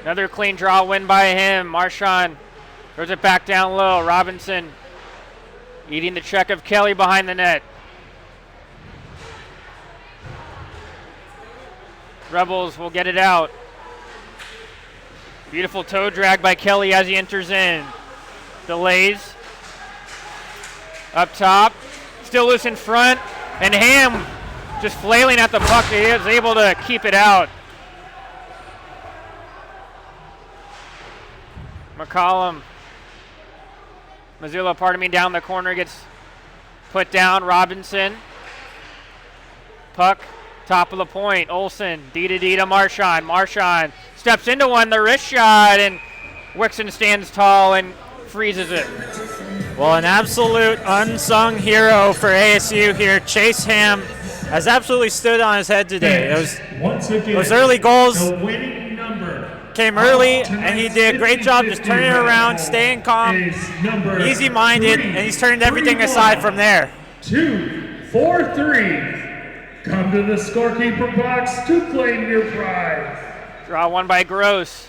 Speaker 1: another clean draw win by him. Marchand throws it back down low. Robinson eating the check of Kelly behind the net. Rebels will get it out. Beautiful toe drag by Kelly as he enters in. Delays. Up top. Still loose in front. And Ham just flailing at the puck. He is able to keep it out. McCollum. Missoula, down the corner, gets put down. Robinson. Puck, top of the point. Olsen, D to Marchand. Marchand steps into one, the wrist shot, and Wixon stands tall and freezes it.
Speaker 6: Well, an absolute unsung hero for ASU here. Chase Ham has absolutely stood on his head today. Those early goals came early, and he did a great job just turning it around, staying calm, easy-minded, and he's turned everything aside from there.
Speaker 2: 2-4-3. Come to the scorekeeper box to claim your prize.
Speaker 1: Draw one by Gross.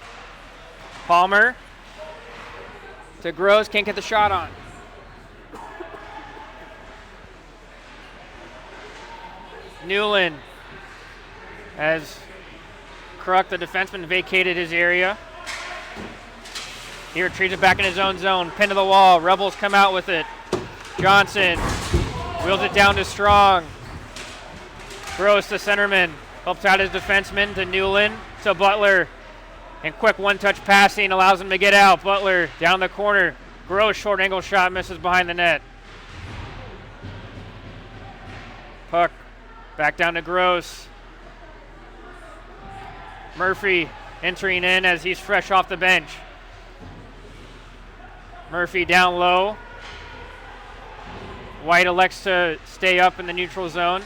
Speaker 1: Palmer to Gross, can't get the shot on. Newland as Kruk, the defenseman, vacated his area. He retrieves it back in his own zone. Pin to the wall. Rebels come out with it. Johnson wheels it down to Strong. Gross, the centerman, helps out his defenseman to Newland to Butler. And quick one-touch passing allows him to get out. Butler down the corner. Gross, short angle shot, misses behind the net. Puck back down to Gross. Murphy entering in as he's fresh off the bench. Murphy down low. White elects to stay up in the neutral zone.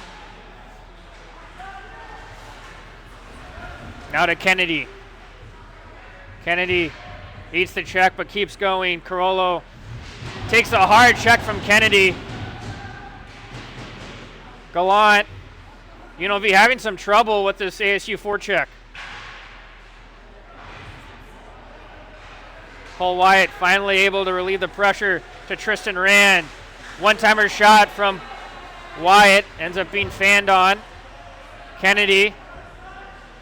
Speaker 1: Now to Kennedy. Kennedy eats the check but keeps going. Carollo takes a hard check from Kennedy. Gallant. UNLV having some trouble with this ASU forecheck. Cole Wyatt finally able to relieve the pressure to Tristan Rand. One-timer shot from Wyatt ends up being fanned on. Kennedy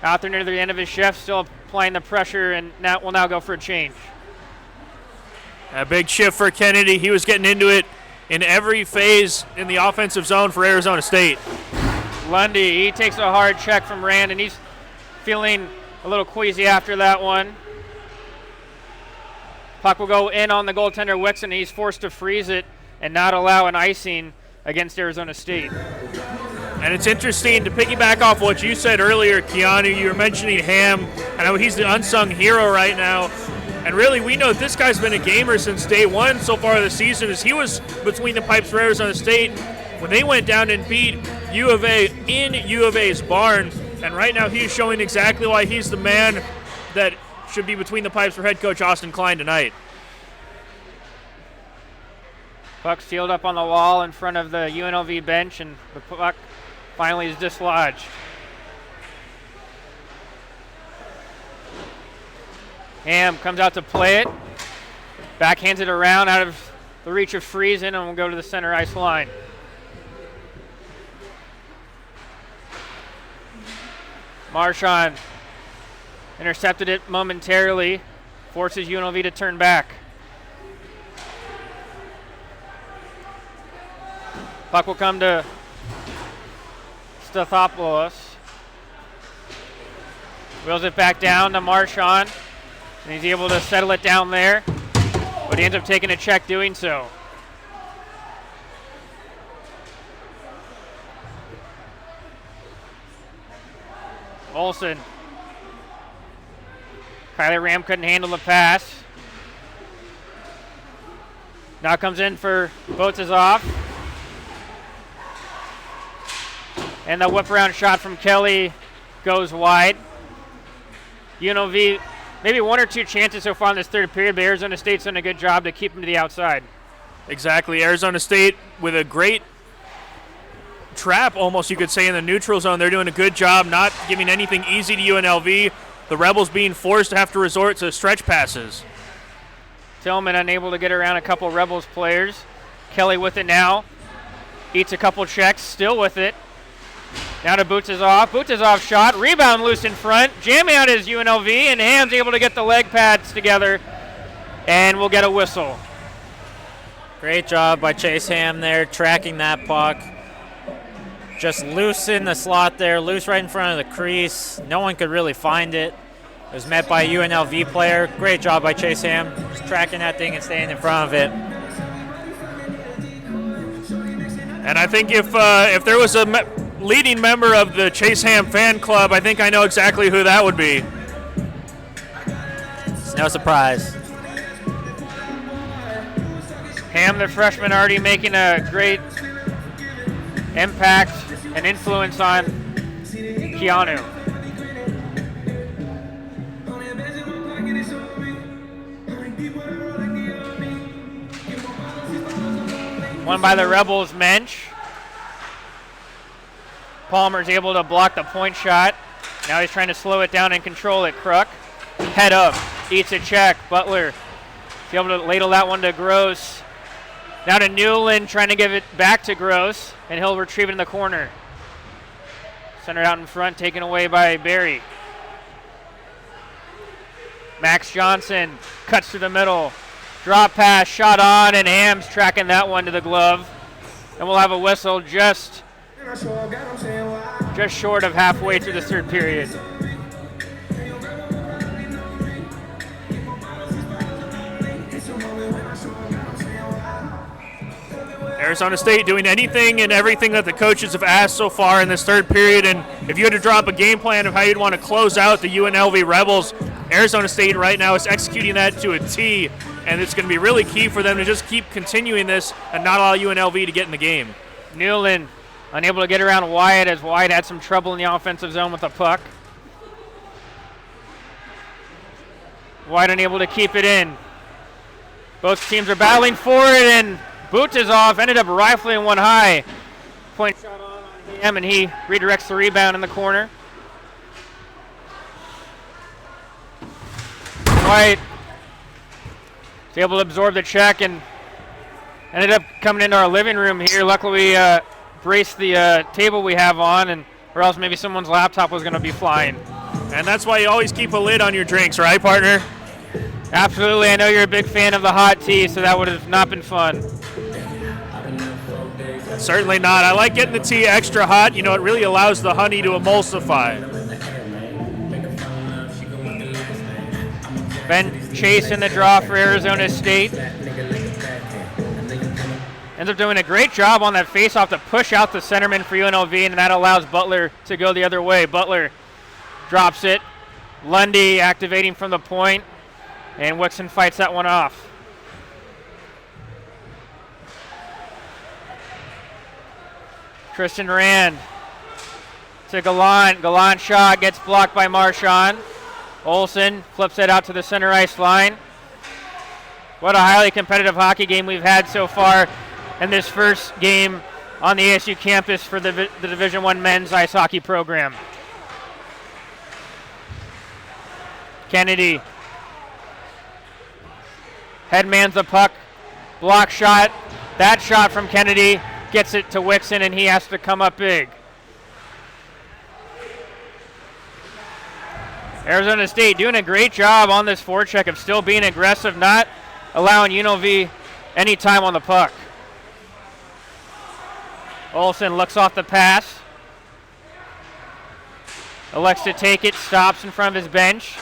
Speaker 1: out there near the end of his shift, still applying the pressure, and will now go for a change.
Speaker 3: A big shift for Kennedy. He was getting into it in every phase in the offensive zone for Arizona State.
Speaker 1: Lundy, he takes a hard check from Rand, and he's feeling a little queasy after that one. Puck will go in on the goaltender Wixon, and he's forced to freeze it and not allow an icing against Arizona State.
Speaker 3: And it's interesting to piggyback off what you said earlier, Keanu. You were mentioning Ham. I know he's the unsung hero right now. And really, we know this guy's been a gamer since day one so far this season, as he was between the pipes for Arizona State when they went down and beat U of A in U of A's barn. And right now he's showing exactly why he's the man that should be between the pipes for head coach Austin Klein tonight.
Speaker 1: Puck sealed up on the wall in front of the UNLV bench, and the puck finally is dislodged. Ham comes out to play it. Backhands it around out of the reach of Friesen, and will go to the center ice line. Marchand intercepted it momentarily, forces UNLV to turn back. Puck will come to Stathopoulos. Wheels it back down to Marchand, and he's able to settle it down there, but he ends up taking a check doing so. Olsen. Kyler Ram couldn't handle the pass. Now comes in for Boats is off. And the whip around shot from Kelly goes wide. UNLV, maybe one or two chances so far in this third period, but Arizona State's done a good job to keep them to the outside.
Speaker 3: Exactly. Arizona State with a great trap, almost you could say, in the neutral zone. They're doing a good job not giving anything easy to UNLV. The Rebels being forced to have to resort to stretch passes.
Speaker 1: Tillman unable to get around a couple Rebels players. Kelly with it now. Eats a couple checks, still with it. Now to Boots is off. Boots is off shot. Rebound loose in front. Jamming out is UNLV, and Ham's able to get the leg pads together, and we'll get a whistle.
Speaker 6: Great job by Chase Ham there, tracking that puck. Just loose in the slot there, loose right in front of the crease. No one could really find it. It was met by a UNLV player. Great job by Chase Ham, just tracking that thing and staying in front of it.
Speaker 3: And I think if there was a leading member of the Chase Ham fan club, I think I know exactly who that would be.
Speaker 6: It's no surprise.
Speaker 1: Ham, the freshman, already making a great impact and influence on Keanu. Won by the Rebels, Mensch. Palmer's able to block the point shot. Now he's trying to slow it down and control it. Kruk, head up, eats a check. Butler is able to ladle that one to Gross. Now to Newland, trying to give it back to Gross, and he'll retrieve it in the corner. Centered out in front, taken away by Barry. Max Johnson cuts through the middle. Drop pass, shot on, and Ham's tracking that one to the glove. And we'll have a whistle just short of halfway through the third period.
Speaker 3: Arizona State doing anything and everything that the coaches have asked so far in this third period. And if you had to drop a game plan of how you'd want to close out the UNLV Rebels, Arizona State right now is executing that to a T. And it's going to be really key for them to just keep continuing this and not allow UNLV to get in the game.
Speaker 1: Newland unable to get around Wyatt, as Wyatt had some trouble in the offensive zone with the puck. Wyatt unable to keep it in. Both teams are battling for it, and Boots is off, ended up rifling one high. Point shot on him, and he redirects the rebound in the corner. Wyatt is able to absorb the check and ended up coming into our living room here. Luckily, we braced the table we have on, or else maybe someone's laptop was going to be flying.
Speaker 3: And that's why you always keep a lid on your drinks, right, partner?
Speaker 1: Absolutely. I know you're a big fan of the hot tea, so that would have not been fun.
Speaker 3: Certainly not. I like getting the tea extra hot. You know, it really allows the honey to emulsify.
Speaker 1: Ben Chase in the draw for Arizona State. Ends up doing a great job on that faceoff to push out the centerman for UNLV, and that allows Butler to go the other way. Butler drops it. Lundy activating from the point, and Wixon fights that one off. Christian Rand to Gallant. Gallant shot gets blocked by Marchand. Olsen flips it out to the center ice line. What a highly competitive hockey game we've had so far in this first game on the ASU campus for the Division I men's ice hockey program. Kennedy headmans the puck. Block shot. That shot from Kennedy gets it to Wixon, and he has to come up big. Arizona State doing a great job on this forecheck of still being aggressive, not allowing UNLV any time on the puck. Olsen looks off the pass. Elects to take it, stops in front of his bench.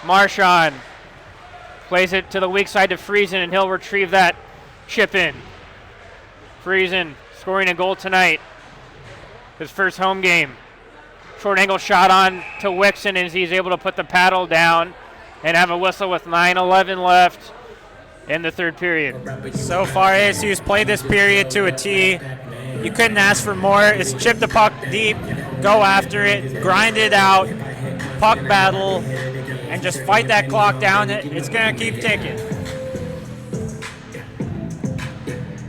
Speaker 1: Marchand plays it to the weak side to Friesen, and he'll retrieve that chip in. Friesen scoring a goal tonight. His first home game. Short angle shot on to Wixon as he's able to put the paddle down and have a whistle with 9:11 left in the third period.
Speaker 6: So far, ASU's played this period to a T. You couldn't ask for more. It's chip the puck deep, go after it, grind it out, puck battle, and just fight that clock down. It's going to keep ticking.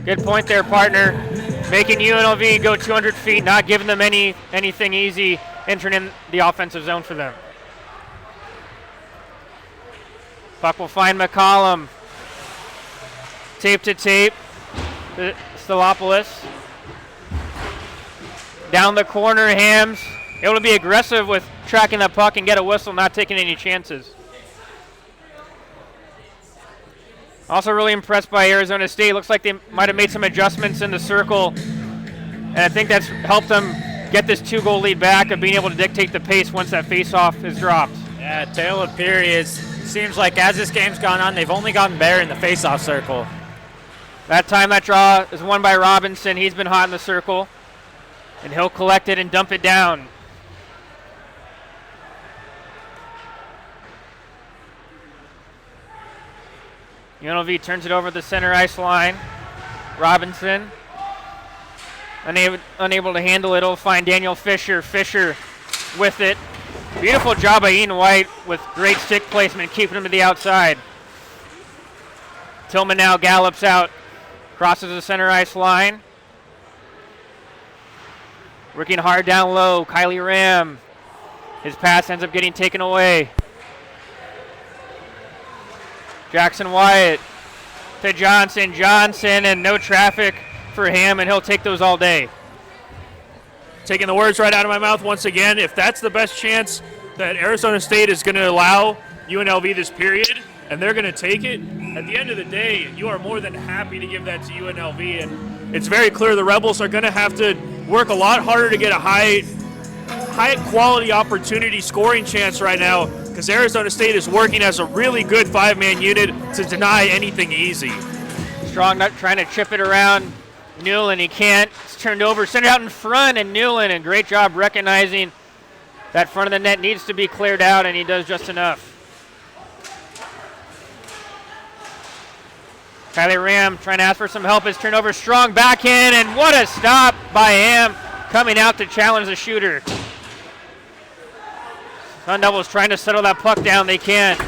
Speaker 1: Good point there, partner. Making UNLV go 200 feet, not giving them anything easy, entering in the offensive zone for them. Puck will find McCollum. Tape to tape. Stilopoulos. Down the corner, Hams able to be aggressive with tracking the puck and get a whistle, not taking any chances. Also really impressed by Arizona State. Looks like they might have made some adjustments in the circle, and I think that's helped them get this 2-goal lead back of being able to dictate the pace once that face-off is dropped.
Speaker 6: Yeah, tail of periods. Seems like as this game's gone on, they've only gotten better in the face-off circle.
Speaker 1: That time that draw is won by Robinson. He's been hot in the circle, and he'll collect it and dump it down. UNLV turns it over the center ice line. Robinson, unable to handle it, will find Daniel Fisher. Fisher with it. Beautiful job by Ian White with great stick placement, keeping him to the outside. Tillman now gallops out, crosses the center ice line. Working hard down low, Kylie Ram. His pass ends up getting taken away. Jackson Wyatt to Johnson. Johnson, and no traffic for him, and he'll take those all day.
Speaker 3: Taking the words right out of my mouth once again. If that's the best chance that Arizona State is going to allow UNLV this period, and they're going to take it, at the end of the day, you are more than happy to give that to UNLV. And it's very clear the Rebels are going to have to work a lot harder to get a high quality opportunity scoring chance right now, because Arizona State is working as a really good 5-man unit to deny anything easy.
Speaker 1: Strong not trying to chip it around Newland. He can't. It's turned over, sent it out in front, and Newland, a great job recognizing that front of the net needs to be cleared out, and he does just enough. Kylie Ram trying to ask for some help. It's turned over, Strong backhand, and what a stop by Ham coming out to challenge the shooter. Sun Devils trying to settle that puck down. They can't.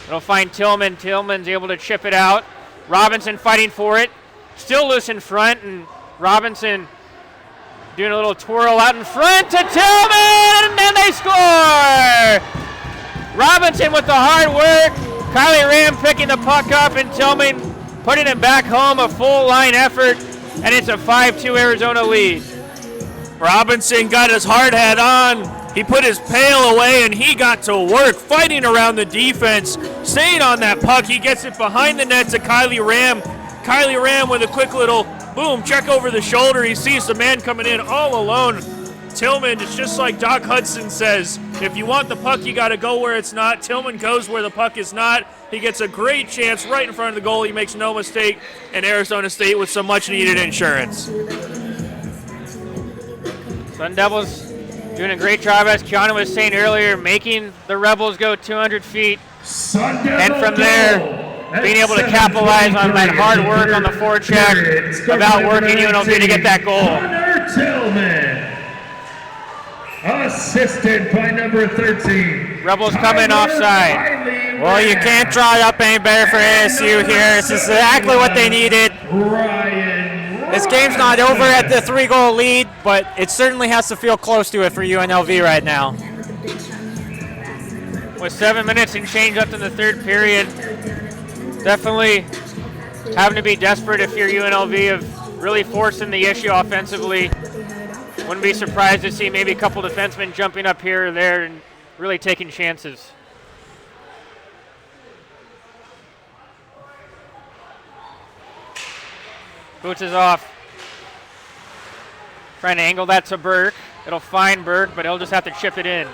Speaker 1: It'll find Tillman. Tillman's able to chip it out. Robinson fighting for it. Still loose in front, and Robinson doing a little twirl out in front to Tillman, and they score! Robinson with the hard work. Kylie Ram picking the puck up, and Tillman putting it back home. A full line effort, and it's a 5-2 Arizona lead.
Speaker 3: Robinson got his hard hat on. He put his pail away, and he got to work fighting around the defense, staying on that puck. He gets it behind the net to Kylie Ram. Kylie Ram with a quick little boom, check over the shoulder. He sees the man coming in all alone. Tillman, it's just like Doc Hudson says, if you want the puck, you got to go where it's not. Tillman goes where the puck is not. He gets a great chance right in front of the goal. He makes no mistake, and Arizona State with some much-needed insurance.
Speaker 1: Sun Devils doing a great job, as Keanu was saying earlier, making the Rebels go 200 feet. And from there, being able to capitalize on that hard work on the forecheck, about working UNLV to get that goal.
Speaker 2: Tillman, assisted by number 13.
Speaker 1: Rebels coming offside.
Speaker 6: Well, you can't draw it up any better for ASU here. This is exactly what they needed. This game's not over at the 3-goal lead, but it certainly has to feel close to it for UNLV right now.
Speaker 1: With 7 minutes and change left in the third period, definitely having to be desperate if you're UNLV of really forcing the issue offensively. Wouldn't be surprised to see maybe a couple defensemen jumping up here or there and really taking chances. Boots is off. Trying to angle that to Burke. It'll find Burke, but he'll just have to chip it in.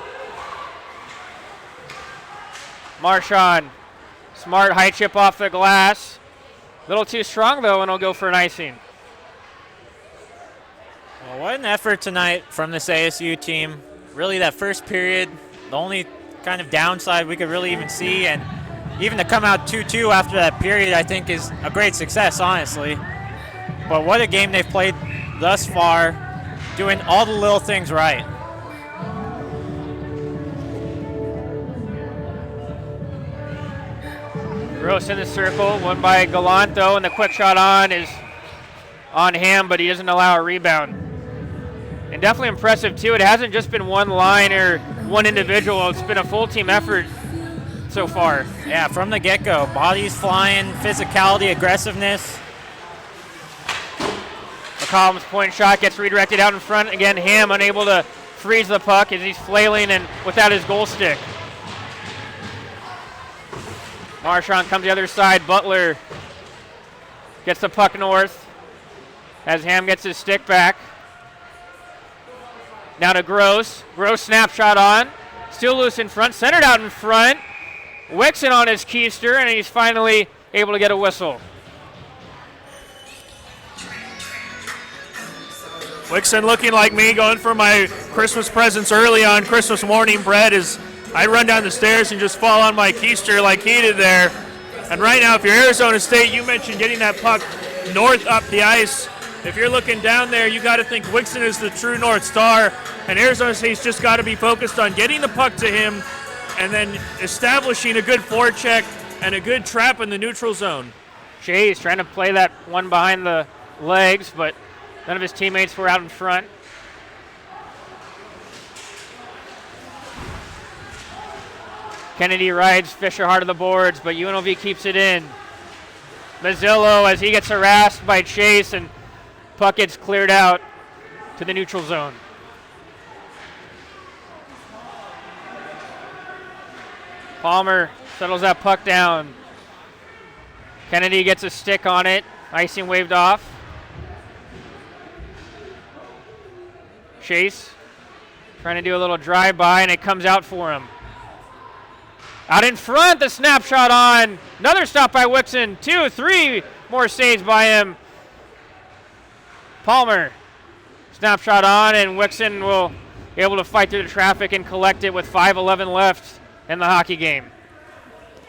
Speaker 1: Marchand. Smart high chip off the glass. A little too strong, though, and he'll go for an icing.
Speaker 6: Well, what an effort tonight from this ASU team. Really, that first period, the only kind of downside we could really even see, and even to come out 2-2 after that period, I think is a great success, honestly. But what a game they've played thus far, doing all the little things right.
Speaker 1: Gross in the circle, won by Gallant though, and the quick shot on is on him, but he doesn't allow a rebound. And definitely impressive too. It hasn't just been one line or one individual. It's been a full team effort so far.
Speaker 6: Yeah, from the get-go. Bodies flying, physicality, aggressiveness.
Speaker 1: McCollum's point shot gets redirected out in front. Again, Ham unable to freeze the puck as he's flailing and without his goal stick. Marchand comes the other side. Butler gets the puck north as Ham gets his stick back. Now to Gross. Gross snapshot on. Still loose in front. Centered out in front. Wixon on his keister, and he's finally able to get a whistle.
Speaker 3: Wixon looking like me, going for my Christmas presents early on Christmas morning bread as I run down the stairs and just fall on my keister like he did there. And right now, if you're Arizona State, you mentioned getting that puck north up the ice. If you're looking down there, you got to think Wixon is the true North Star, and Arizona State's just got to be focused on getting the puck to him and then establishing a good forecheck and a good trap in the neutral zone.
Speaker 1: Chase trying to play that one behind the legs, but none of his teammates were out in front. Kennedy rides Fisher hard to the boards, but UNLV keeps it in. Mazzillo as he gets harassed by Chase, and puck gets cleared out to the neutral zone. Palmer settles that puck down. Kennedy gets a stick on it. Icing waved off. Chase trying to do a little drive-by, and it comes out for him. Out in front, the snapshot on. Another stop by Wixon. 2, 3 more saves by him. Palmer, snapshot on, and Wixon will be able to fight through the traffic and collect it with 5:11 left in the hockey game.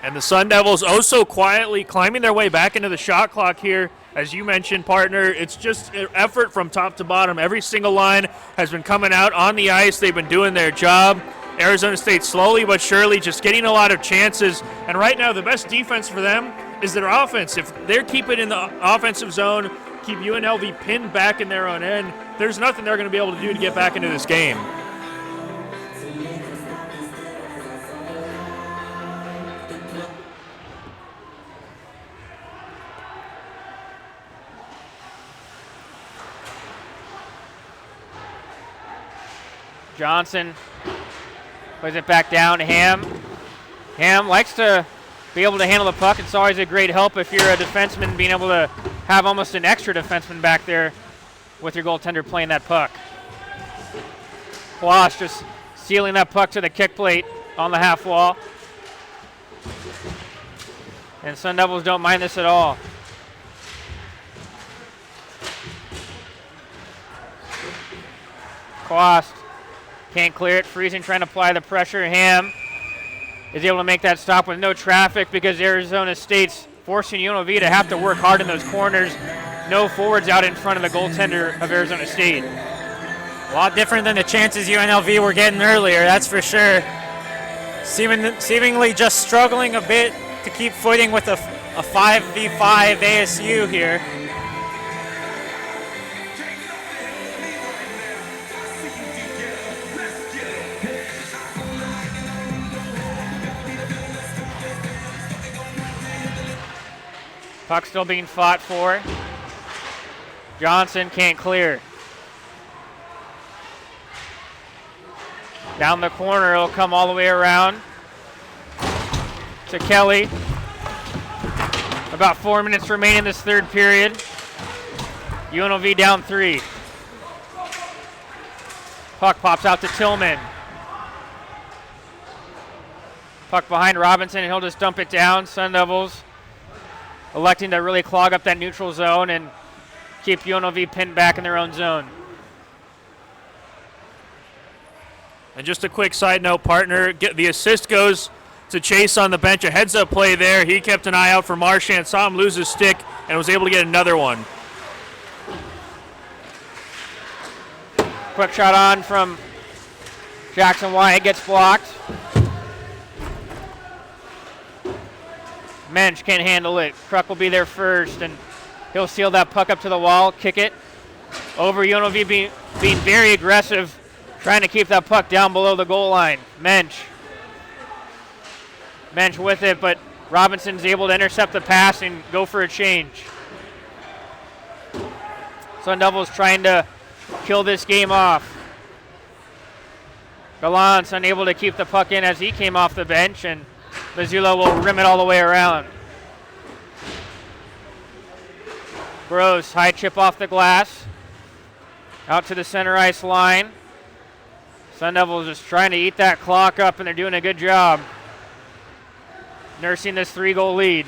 Speaker 3: And the Sun Devils so quietly climbing their way back into the shot clock here. As you mentioned, partner, it's just an effort from top to bottom. Every single line has been coming out on the ice. They've been doing their job. Arizona State slowly but surely just getting a lot of chances. And right now, the best defense for them is their offense. If they're keeping in the offensive zone, keep UNLV pinned back in their own end, there's nothing they're going to be able to do to get back into this game.
Speaker 1: Johnson plays it back down to Ham. Ham likes to be able to handle the puck. It's always a great help if you're a defenseman, being able to have almost an extra defenseman back there with your goaltender playing that puck. Quash just sealing that puck to the kick plate on the half wall. And Sun Devils don't mind this at all. Quast can't clear it. Friesen trying to apply the pressure. Ham is able to make that stop with no traffic because Arizona State's forcing UNLV to have to work hard in those corners. No forwards out in front of the goaltender of Arizona State.
Speaker 6: A lot different than the chances UNLV were getting earlier, that's for sure. Seemingly just struggling a bit to keep footing with a 5v5 ASU here.
Speaker 1: Puck still being fought for. Johnson can't clear. Down the corner, it'll come all the way around to Kelly. About 4 minutes remaining in this third period. UNLV down 3. Puck pops out to Tillman. Puck behind Robinson, and he'll just dump it down. Sun Devils electing to really clog up that neutral zone and keep UNLV pinned back in their own zone.
Speaker 3: And just a quick side note, partner, the assist goes to Chase on the bench. A heads-up play there. He kept an eye out for Marchand, saw him lose his stick, and was able to get another one.
Speaker 1: Quick shot on from Jackson Wyatt, gets blocked. Mensch can't handle it. Kruk will be there first, and he'll seal that puck up to the wall, kick it over. UNLV being very aggressive, trying to keep that puck down below the goal line. Mensch with it, but Robinson's able to intercept the pass and go for a change. Sun Devils trying to kill this game off. Gallant's unable to keep the puck in as he came off the bench, and Missoula will rim it all the way around. Gross, high chip off the glass. Out to the center ice line. Sun Devils just trying to eat that clock up, and they're doing a good job nursing this 3-goal lead.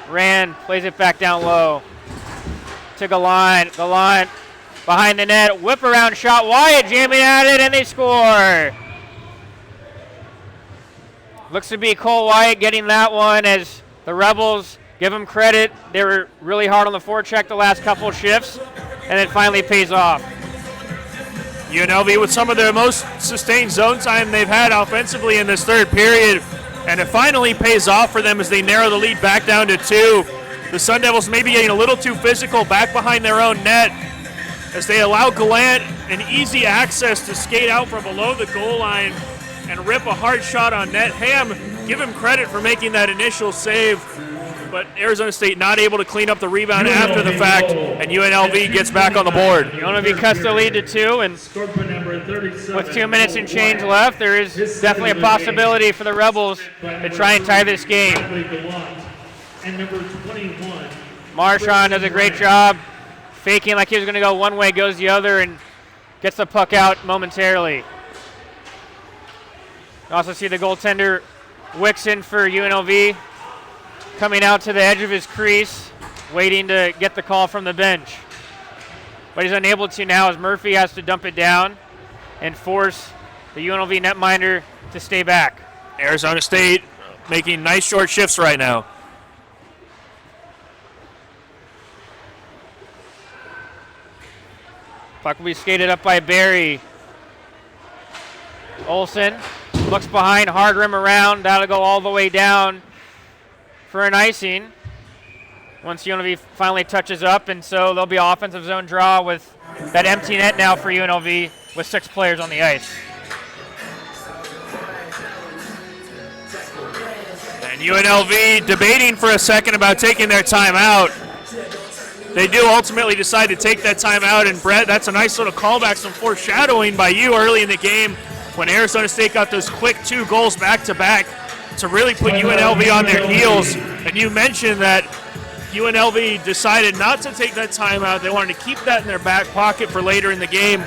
Speaker 1: Rand plays it back down low to Gallant. Gallant behind the net, whip around shot. Wyatt jamming at it, and they score. Looks to be Cole Wyatt getting that one, as the Rebels give him credit. They were really hard on the forecheck the last couple of shifts, and it finally pays off.
Speaker 3: UNLV with some of their most sustained zone time they've had offensively in this third period, and it finally pays off for them as they narrow the lead back down to 2. The Sun Devils may be getting a little too physical back behind their own net as they allow Gallant an easy access to skate out from below the goal line and rip a hard shot on net. Ham, give him credit for making that initial save, but Arizona State not able to clean up the rebound after the fact, and UNLV gets back on the board.
Speaker 1: UNLV cuts the lead to 2, and with 2 minutes and change left, there is definitely a possibility for the Rebels to try and tie this game. Marchand does a great job faking like he was going to go one way, goes the other, and gets the puck out momentarily. You also see the goaltender Wixon for UNLV coming out to the edge of his crease, waiting to get the call from the bench. But he's unable to now, as Murphy has to dump it down and force the UNLV netminder to stay back.
Speaker 3: Arizona State making nice short shifts right now.
Speaker 1: Puck will be skated up by Barry. Olsen looks behind, hard rim around. That'll go all the way down for an icing once UNLV finally touches up, and so there'll be an offensive zone draw with that empty net now for UNLV with 6 players on the ice.
Speaker 3: And UNLV debating for a second about taking their timeout. They do ultimately decide to take that timeout, and Brett, that's a nice little callback, some foreshadowing by you early in the game when Arizona State got those quick 2 goals back-to-back to really put UNLV on their heels. And you mentioned that UNLV decided not to take that timeout. They wanted to keep that in their back pocket for later in the game.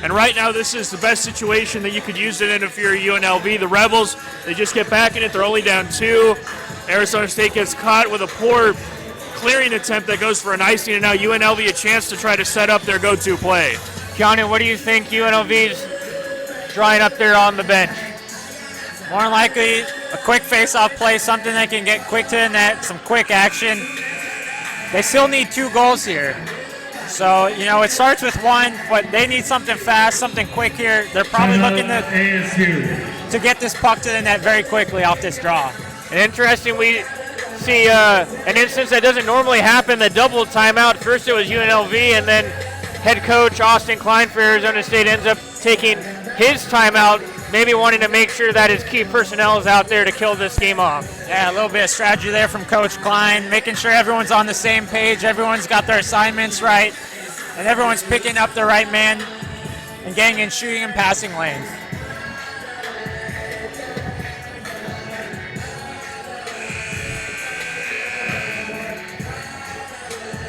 Speaker 3: And right now, this is the best situation that you could use it in if you're UNLV. The Rebels, they just get back in it. They're only down 2. Arizona State gets caught with a poor clearing attempt that goes for an icing, and now UNLV a chance to try to set up their go-to play.
Speaker 1: Johnny, what do you think UNLV's drawing up there on the bench?
Speaker 5: More likely a quick face-off play, something they can get quick to the net, some quick action. They still need 2 goals here. So, it starts with 1, but they need something fast, something quick here. They're probably looking to get this puck to the net very quickly off this draw.
Speaker 1: And interesting, we see an instance that doesn't normally happen, the double timeout. First it was UNLV, and then head coach Austin Klein for Arizona State ends up taking his timeout, maybe wanting to make sure that his key personnel is out there to kill this game off.
Speaker 5: Yeah, a little bit of strategy there from Coach Klein, making sure everyone's on the same page, everyone's got their assignments right, and everyone's picking up the right man
Speaker 6: and getting in shooting and passing lanes.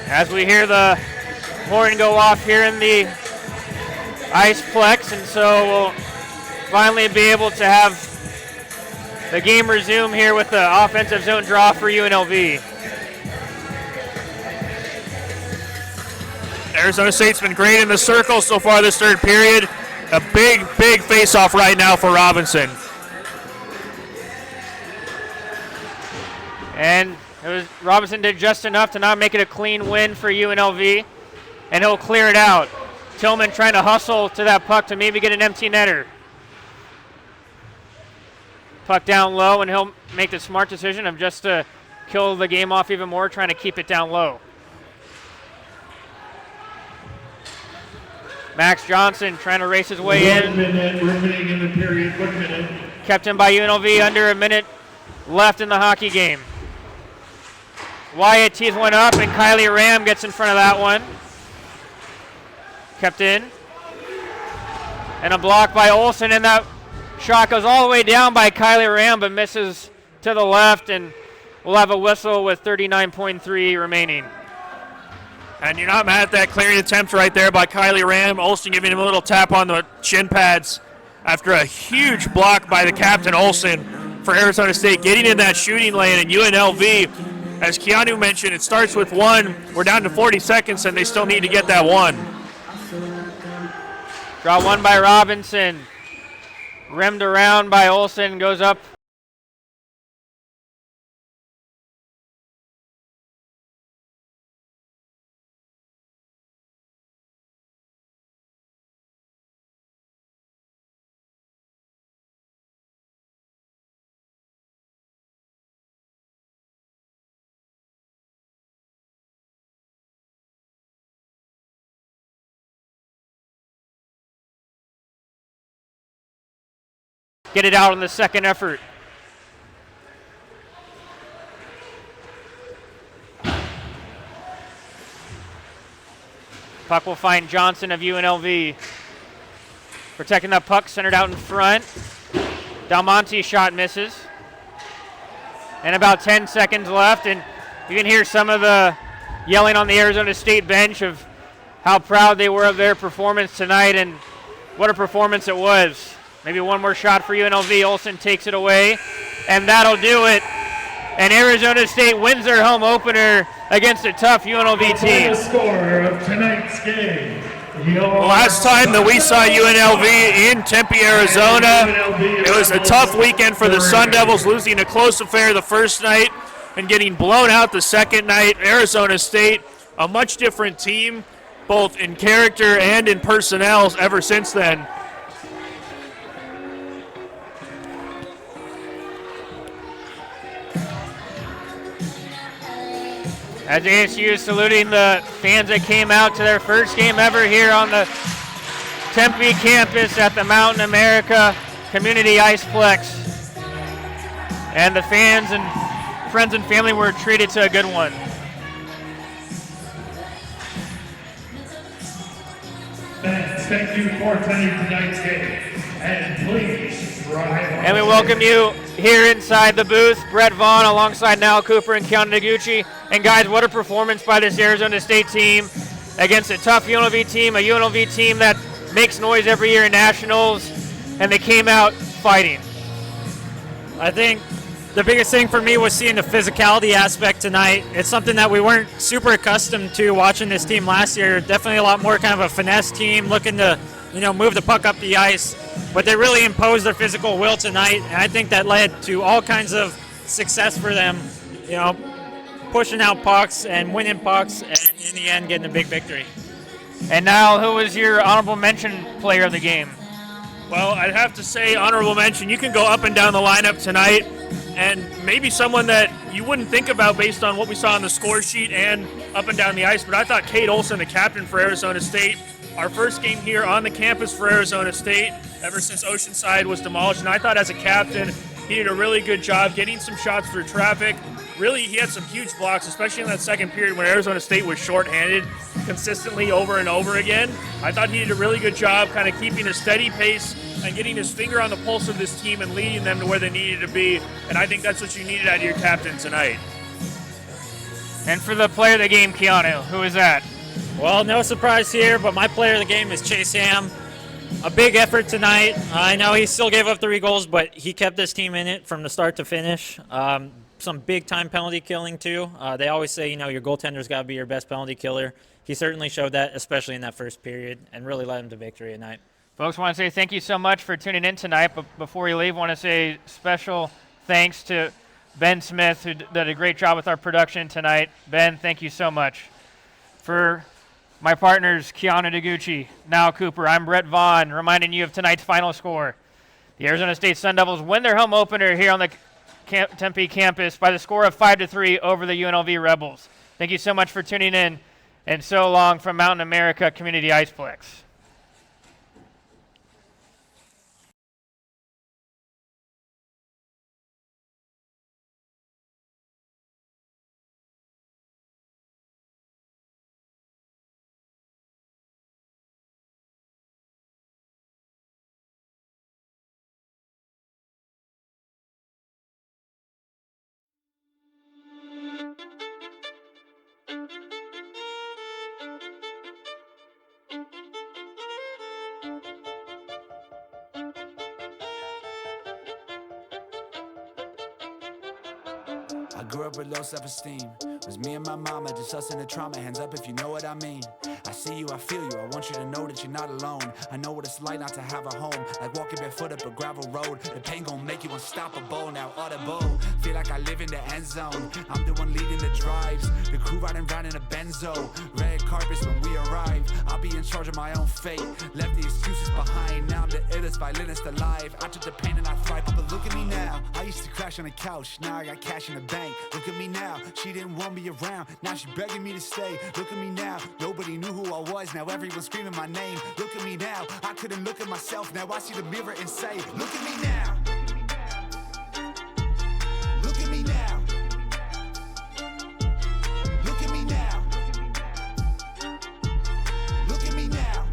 Speaker 1: As we hear the horn go off here in the Iceplex, and so we'll finally be able to have the game resume here with the offensive zone draw for UNLV.
Speaker 3: Arizona State's been great in the circle so far this third period. A big, big face-off right now for Robinson.
Speaker 1: And Robinson did just enough to not make it a clean win for UNLV, and he'll clear it out. Tillman trying to hustle to that puck to maybe get an empty netter. Puck down low, and he'll make the smart decision of just to kill the game off even more, trying to keep it down low. Max Johnson trying to race his way in.
Speaker 2: 1 minute remaining in the period, 1 minute.
Speaker 1: Kept in by UNLV, under a minute left in the hockey game. Wyatt tees one up, and Kylie Ram gets in front of that one. Kept in. And a block by Olsen, and that shot goes all the way down by Kylie Ram, but misses to the left, and we'll have a whistle with 39.3 remaining.
Speaker 3: And you're not mad at that clearing attempt right there by Kylie Ram. Olsen giving him a little tap on the shin pads after a huge block by the captain, Olsen, for Arizona State, getting in that shooting lane. And UNLV, as Keanu mentioned, it starts with one. We're down to 40 seconds, and they still need to get that one.
Speaker 1: Draw one by Robinson. Rimmed around by Olsen, goes up. Get it out on the second effort. Puck will find Johnson of UNLV. Protecting that puck, centered out in front. Dalmonte's shot misses. And about 10 seconds left, and you can hear some of the yelling on the Arizona State bench of how proud they were of their performance tonight, and what a performance it was. Maybe one more shot for UNLV. Olsen takes it away, and that'll do it. And Arizona State wins their home opener against a tough UNLV team.
Speaker 2: The score of tonight's game.
Speaker 3: The last time that we saw UNLV in Tempe, Arizona, it was a tough weekend for the Sun Devils, losing a close affair the first night and getting blown out the second night. Arizona State, a much different team, both in character and in personnel ever since then.
Speaker 1: As ASU is saluting the fans that came out to their first game ever here on the Tempe campus at the Mountain America Community Iceplex. And the fans and friends and family were treated to a good one.
Speaker 2: Thank you for attending tonight's game. And please drive on.
Speaker 1: And we welcome you here inside the booth, Brett Vaughn alongside Nal Cooper and Keanu Noguchi. And guys, what a performance by this Arizona State team against a tough UNLV team, a UNLV team that makes noise every year in nationals, and they came out fighting.
Speaker 6: I think the biggest thing for me was seeing the physicality aspect tonight. It's something that we weren't super accustomed to watching this team last year. Definitely a lot more kind of a finesse team, looking to, move the puck up the ice. But they really imposed their physical will tonight, and I think that led to all kinds of success for them, pushing out pucks and winning pucks, and in the end getting a big victory.
Speaker 1: And now, who was your honorable mention player of the game?
Speaker 3: Well, I'd have to say honorable mention. You can go up and down the lineup tonight, and maybe someone that you wouldn't think about based on what we saw on the score sheet and up and down the ice, but I thought Kate Olsen, the captain for Arizona State, our first game here on the campus for Arizona State ever since Oceanside was demolished, and I thought as a captain, he did a really good job getting some shots through traffic. Really, he had some huge blocks, especially in that second period when Arizona State was shorthanded. consistently over and over again. I thought he did a really good job kind of keeping a steady pace and getting his finger on the pulse of this team and leading them to where they needed to be. And I think that's what you needed out of your captain tonight.
Speaker 1: And for the player of the game, Keanu, who is that?
Speaker 6: Well, no surprise here, but my player of the game is Chase Ham. A big effort tonight. I know he still gave up 3 goals, but he kept this team in it from the start to finish. Some big time penalty killing too. They always say, your goaltender's got to be your best penalty killer. He certainly showed that, especially in that first period, and really led him to victory tonight.
Speaker 1: Folks, want to say thank you so much for tuning in tonight, but before we leave, want to say special thanks to Ben Smith, who did a great job with our production tonight. Ben, thank you so much. For my partners, Keanu DeGucci, Niall Cooper, I'm Brett Vaughn, reminding you of tonight's final score. The Arizona State Sun Devils win their home opener here on the Tempe campus by the score of 5-3 over the UNLV Rebels. Thank you so much for tuning in, and so long from Mountain America Community Iceplex.
Speaker 7: I grew up with low self-esteem. It was me and my mama, just us in the trauma. Hands up if you know what I mean. I see you, I feel you. I want you to know that you're not alone. I know what it's like not to have a home, like walking barefoot up a gravel road. The pain gon' make you unstoppable. Now audible, feel like I live in the end zone. I'm the one leading the drives, the crew riding round in a benzo. Red carpets when we arrive. I'll be in charge of my own fate. Left the excuses behind. Now I'm the illest violinist alive. I took the pain and I thrive, but look at me now. I used to crash on the couch, now I got cash in the bank. Look at me now, she didn't want me around. Now she begging me to stay. Look at me now, nobody knew who I was. Now everyone's screaming my name. Look at me now, I couldn't look at myself. Now I see the mirror and say, look at me now. Look at me now. Look at me now. Look at me now.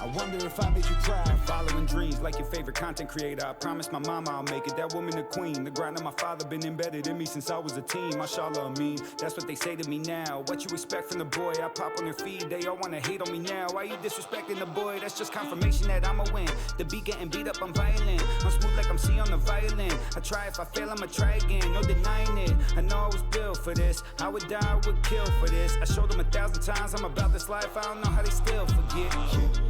Speaker 8: I wonder if I made you proud. Following dreams like your favorite content creator. I promised my mama I'll make it. That woman the queen. The grind of my father been embedded in me since I was a teen. Mashallah, I mean, that's what they say to me now. What you expect from the boy? I pop on their feed. They all wanna hate on me now. Why you disrespecting the boy? That's just confirmation that I'ma win. The beat getting beat up, I'm violent. I'm smooth like I'm C on the violin. I try, if I fail, I'ma try again. No denying it. I know I was built for this. I would die, I would kill for this. I showed them 1,000 times I'm about this life. I don't know how they still forget.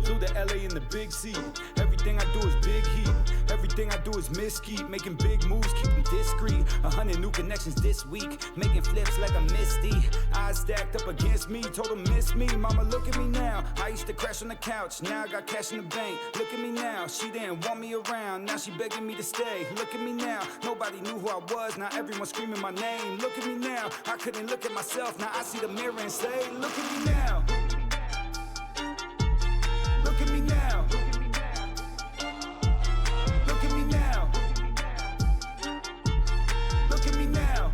Speaker 8: Flew to LA in the big seat. Everything I do is big heat. Everything I do is miskeep. Making big moves, keep them discreet. 100 new connections this week. Making flips like a Misty. Eyes stacked up against me. Told them miss me. Mama, look at me now. I used to crash on the couch. Now I got cash in the bank. Look at me now. She didn't want me around. Now she begging me to stay. Look at me now. Nobody knew who I was. Now everyone's screaming my name. Look at me now. I couldn't look at myself. Now I see the mirror and say, look at me now. Look at me now. Look at me now. Look at me now.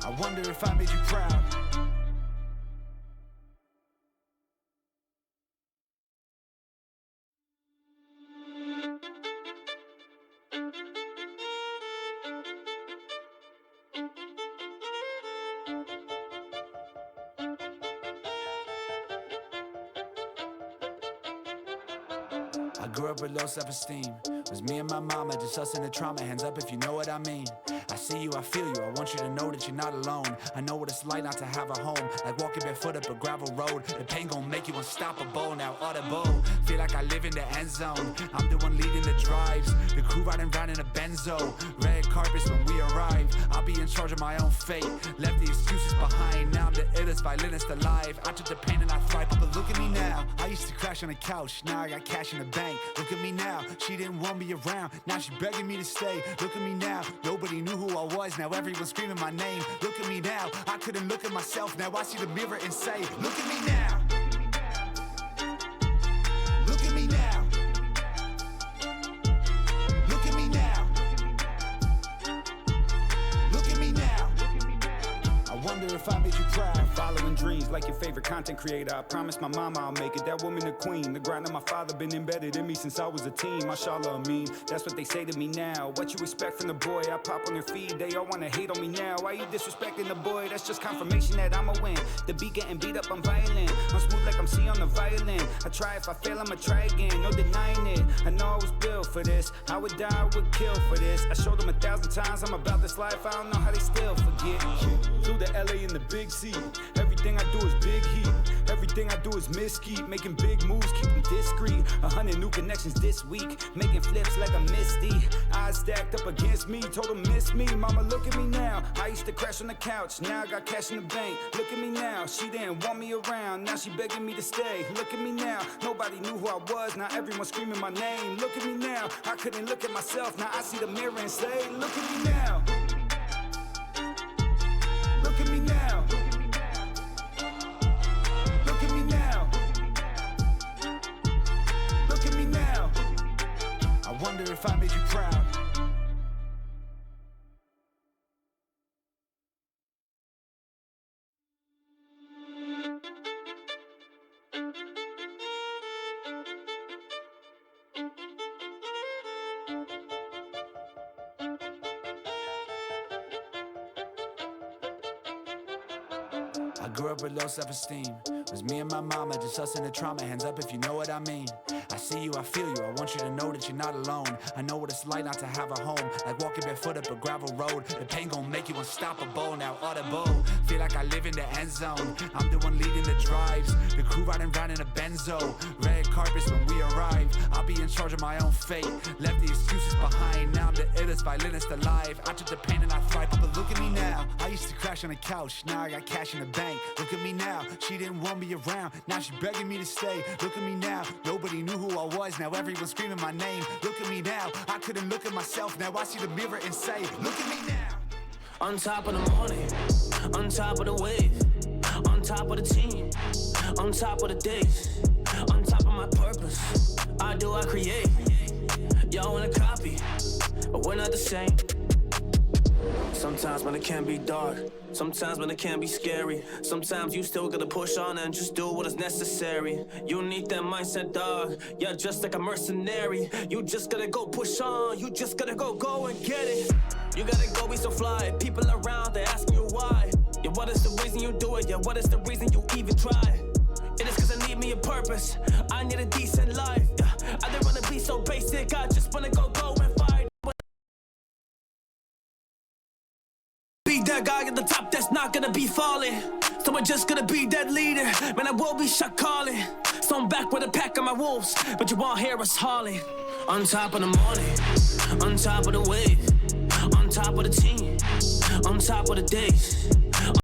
Speaker 8: I wonder if I made you proud.
Speaker 7: I grew up with low self-esteem. It was me and my mama, just us in the trauma. Hands up if you know what I mean. I see you, I feel you. I want you to know that you're not alone. I know what it's like not to have a home, like walking barefoot up a gravel road. The pain gon' make you unstoppable. Now audible, feel like I live in the end zone. I'm the one leading the drives, the crew riding round in a benzo. Red carpets when we arrive. I'll be in charge of my own fate. Left the excuses behind. Now I'm the illest violinist alive. I took the pain and I thrive, but look at me now. I used to crash on the couch. Now I got cash in the bank. Look at me now. She didn't want me around. Now she begging me to stay. Look at me now. Nobody knew who I was. Now everyone's screaming my name. Look at me now. I couldn't look at myself. Now I see the mirror and say, look at me now. Look at me now. Look at me now. Look at me now. I wonder if I made you proud. Following dreams
Speaker 8: move like your favorite content creator. I promise my mama I'll make it, that woman a queen. The grind of my father been embedded in me since I was a teen. Mashallah, I mean, that's what they say to me now. What you expect from the boy? I pop on their feed, they all wanna hate on me now. Why you disrespecting the boy? That's just confirmation that I'ma win. The beat getting beat up, I'm violent. I'm smooth like I'm C on the violin. I try, if I fail, I'ma try again, no denying it. I know I was built for this, I would die, I would kill for this. I showed them 1,000 times I'm about this life, I don't know how they still forget. Flew to LA in the big seat, everything I do is big heat. Everything I do is mesquite, making big moves, keep them discreet. 100 new connections this week, making flips like a Misty. Eyes stacked up against me, told them miss me. Mama, look at me now. I used to crash on the couch, now I got cash in the bank. Look at me now, she didn't want me around, now she begging me to stay. Look at me now, nobody knew who I was, now everyone screaming my name. Look at me now, I couldn't look at myself, now I see the mirror and say, look at me now. Look at me now. Look at me now. Look at me now. I wonder if I made you proud.
Speaker 7: I grew up with low self-esteem. It was me and my mama, just us in the trauma. Hands up if you know what I mean. I see you, I feel you. I want you to know that you're not alone. I know what it's like not to have a home, like walking barefoot up a gravel road. The pain gon' make you unstoppable. Now audible, feel like I live in the end zone. I'm the one leading the drives, the crew riding round in a benzo. Red carpets when we arrive. I'll be in charge of my own fate. Left the excuses behind. Now I'm the illest violinist alive. I took the pain and I thrive. But look at me now. I used to crash on the couch. Now I got cash in the bank. Look at me now. She didn't want me around. Now she begging me to stay. Look at me now. Nobody knew who I was. Now everyone's screaming my name. Look at me now. I couldn't look at myself. Now I see the mirror and say, look at me now.
Speaker 9: On top of the morning, on top of the wave, on top of the team, on top of the days, on top of my purpose. I do, I create. Y'all wanna copy, but we're not the same. Sometimes when it can be dark, sometimes when it can be scary, sometimes you still gotta push on and just do what is necessary. You need that mindset, dog. Yeah, just like a mercenary. You just gotta go push on. You just gotta go and get it. You gotta go be so fly. People around, they asking you why. Yeah, what is the reason you do it? Yeah, what is the reason you even try? It is cause I need me a purpose. I need a decent life. Yeah, I didn't wanna be so basic. I just wanna go and fight. Be that guy at the top that's not gonna be falling. So we're just gonna be that leader. Man, I will be shot calling. So I'm back with a pack of my wolves, but you won't hear us hauling. On top of the morning, on top of the wave, on top of the team, on top of the days,